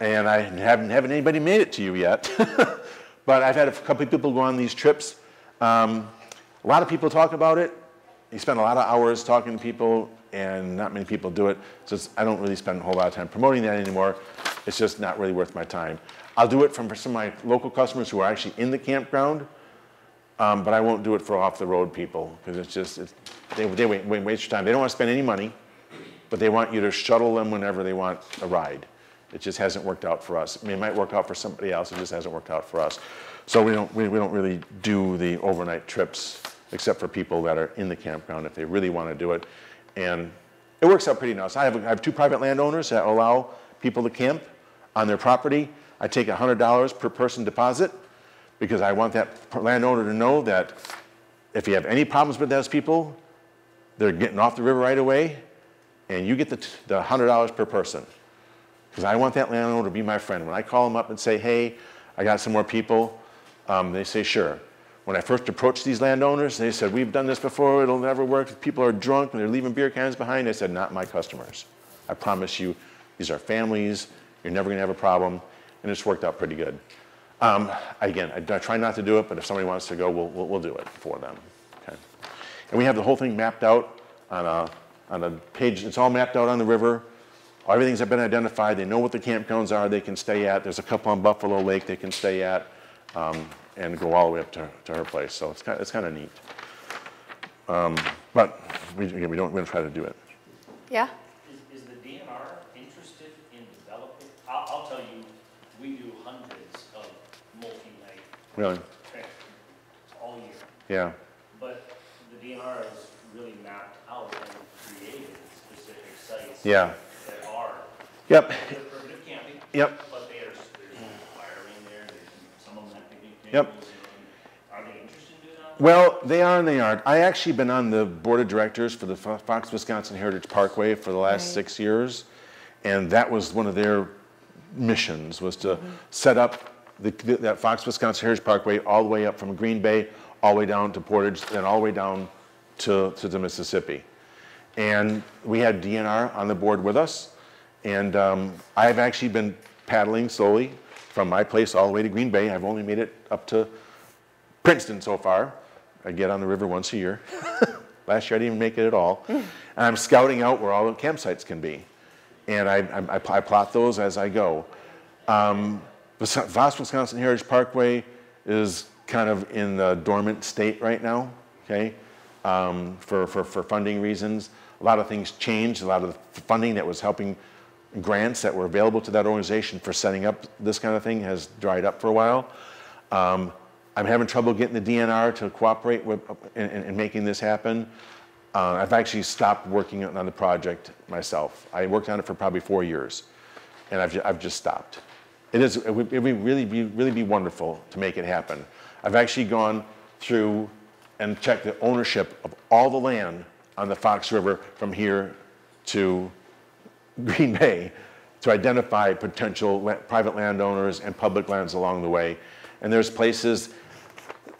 And I haven't anybody made it to you yet. But I've had a couple of people go on these trips. A lot of people talk about it. You spend a lot of hours talking to people, and not many people do it. So I don't really spend a whole lot of time promoting that anymore. It's just not really worth my time. I'll do it for some of my local customers who are actually in the campground, but I won't do it for off-the-road people, because it's just, they waste your time. They don't want to spend any money, but they want you to shuttle them whenever they want a ride. It just hasn't worked out for us. I mean, it might work out for somebody else, it just hasn't worked out for us. So we don't really do the overnight trips, except for people that are in the campground if they really want to do it. And it works out pretty nice. I have 2 private landowners that allow people to camp on their property. I take $100 per person deposit, because I want that landowner to know that if you have any problems with those people, they're getting off the river right away, and you get the $100 per person. Because I want that landowner to be my friend. When I call them up and say, hey, I got some more people, they say, sure. When I first approached these landowners, they said, we've done this before, it'll never work. People are drunk and they're leaving beer cans behind. I said, not my customers. I promise you, these are families, you're never gonna have a problem, and it's worked out pretty good. Again, I try not to do it, but if somebody wants to go, we'll do it for them. Okay. And we have the whole thing mapped out on a page. It's all mapped out on the river. Everything's been identified. They know what the campgrounds are they can stay at. There's a couple on Buffalo Lake they can stay at, and go all the way up to her place. So it's kind of neat. But we don't try to do it. Yeah. Is the DNR interested in developing? I'll tell you, we do hundreds of multi-night Really? trips all year. Yeah. But the DNR has really mapped out and created specific sites Yeah. that are Yep. primitive camping. Yep. But there's wiring there. There's some of them have picnic Yep. tables. Are they interested in doing that? Well, they are and they aren't. I actually been on the board of directors for the Fox Wisconsin Heritage Parkway for the last 6 years, and that was one of their missions, was to set up that Fox Wisconsin Heritage Parkway all the way up from Green Bay, all the way down to Portage, and all the way down to the Mississippi. And we had DNR on the board with us, and I've actually been paddling slowly from my place all the way to Green Bay. I've only made it up to Princeton so far. I get on the river once a year. Last year I didn't even make it at all. And I'm scouting out where all the campsites can be. And I plot those as I go. The Fox Wisconsin Heritage Parkway is kind of in the dormant state right now, okay, for funding reasons. A lot of things changed. A lot of the funding that was helping grants that were available to that organization for setting up this kind of thing has dried up for a while. I'm having trouble getting the DNR to cooperate with in making this happen. I've actually stopped working on the project myself. I worked on it for probably 4 years, and I've just stopped. It would really be wonderful to make it happen. I've actually gone through and check the ownership of all the land on the Fox River from here to Green Bay to identify potential private landowners and public lands along the way. And there's places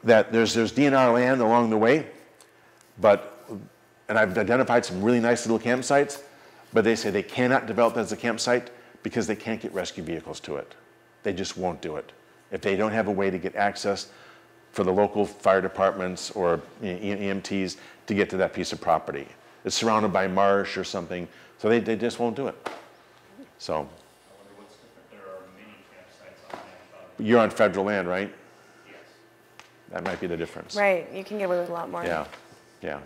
that there's DNR land along the way, and I've identified some really nice little campsites, but they say they cannot develop as a campsite because they can't get rescue vehicles to it. They just won't do it. If they don't have a way to get access for the local fire departments or EMTs to get to that piece of property. It's surrounded by marsh or something, so they just won't do it. So. I wonder what's different. There are many campsites on that. You're on federal land, right? Yes. That might be the difference. Right, you can get away with a lot more. Yeah, yeah.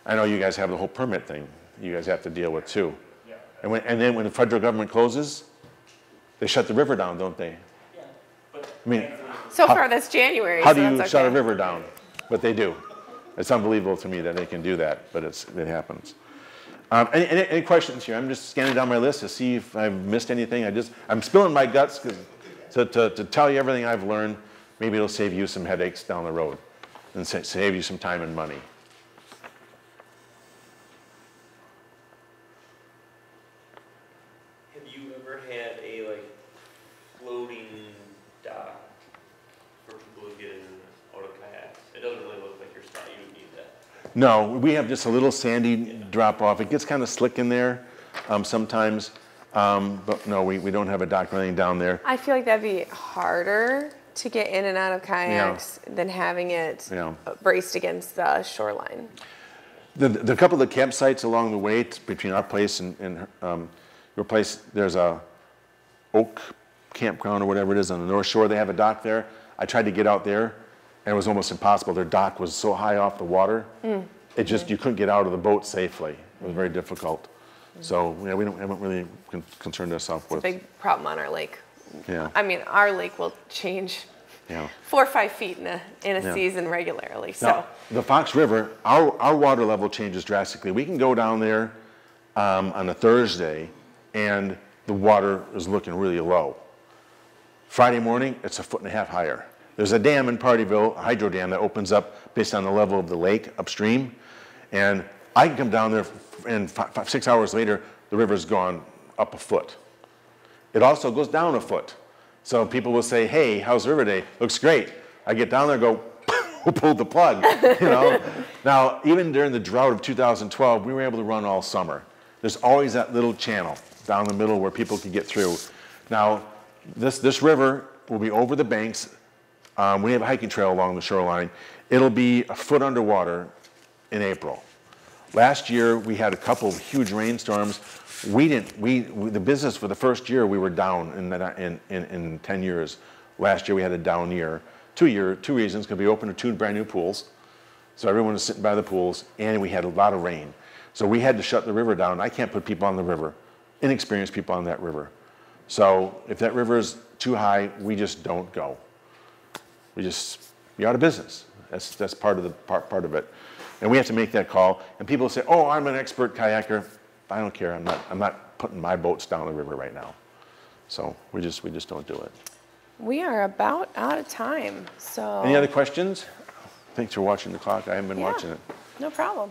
I know you guys have the whole permit thing you guys have to deal with too. Yeah. And then when the federal government closes, they shut the river down, don't they? Yeah, but I mean, So far, that's January. how so do you that's shut a okay. river down? But they do. It's unbelievable to me that they can do that, but it happens. Any questions here? I'm just scanning down my list to see if I've missed anything. I'm spilling my guts to tell you everything I've learned. Maybe it'll save you some headaches down the road and save you some time and money. Have you ever had a floating dock for people to get in and out of kayaks? It doesn't really look like your spot. You would need that. No, we have just a little sandy drop off. It gets kind of slick in there sometimes, but no, we don't have a dock or anything down there. I feel like that'd be harder to get in and out of kayaks than having it braced against the shoreline. The couple of the campsites along the way between our place and your place, there's a Oak campground or whatever it is on the North Shore. They have a dock there. I tried to get out there, and it was almost impossible. Their dock was so high off the water, you couldn't get out of the boat safely. It was very difficult. So yeah, we haven't really concerned ourselves with. It's a big problem on our lake. Yeah. I mean, our lake will change 4 or 5 feet in a season regularly. So now, the Fox River, our water level changes drastically. We can go down there on a Thursday, and the water is looking really low. Friday morning, it's 1.5 feet higher. There's a dam in Partyville, a hydro dam that opens up based on the level of the lake upstream, and I can come down there, and 6 hours later, the river's gone up 1 foot. It also goes down 1 foot. So people will say, hey, how's the river day? Looks great. I get down there and go, who pulled the plug? Now, even during the drought of 2012, we were able to run all summer. There's always that little channel down the middle where people can get through. Now, this river will be over the banks. We have a hiking trail along the shoreline. It'll be 1 foot underwater in April. Last year, we had a couple of huge rainstorms. The business for the first year, we were down in 10 years. Last year, we had a down year. 2 reasons, because we opened 2 brand new pools. So everyone was sitting by the pools, and we had a lot of rain. So we had to shut the river down. I can't put people on the river, inexperienced people on that river. So if that river is too high, we just don't go. You're out of business. That's part of it. And we have to make that call. And people say, oh, I'm an expert kayaker. I don't care. I'm not putting my boats down the river right now. So we just don't do it. we are about out of time. So Any other questions? Thanks for watching the clock. I haven't been watching it. No problem.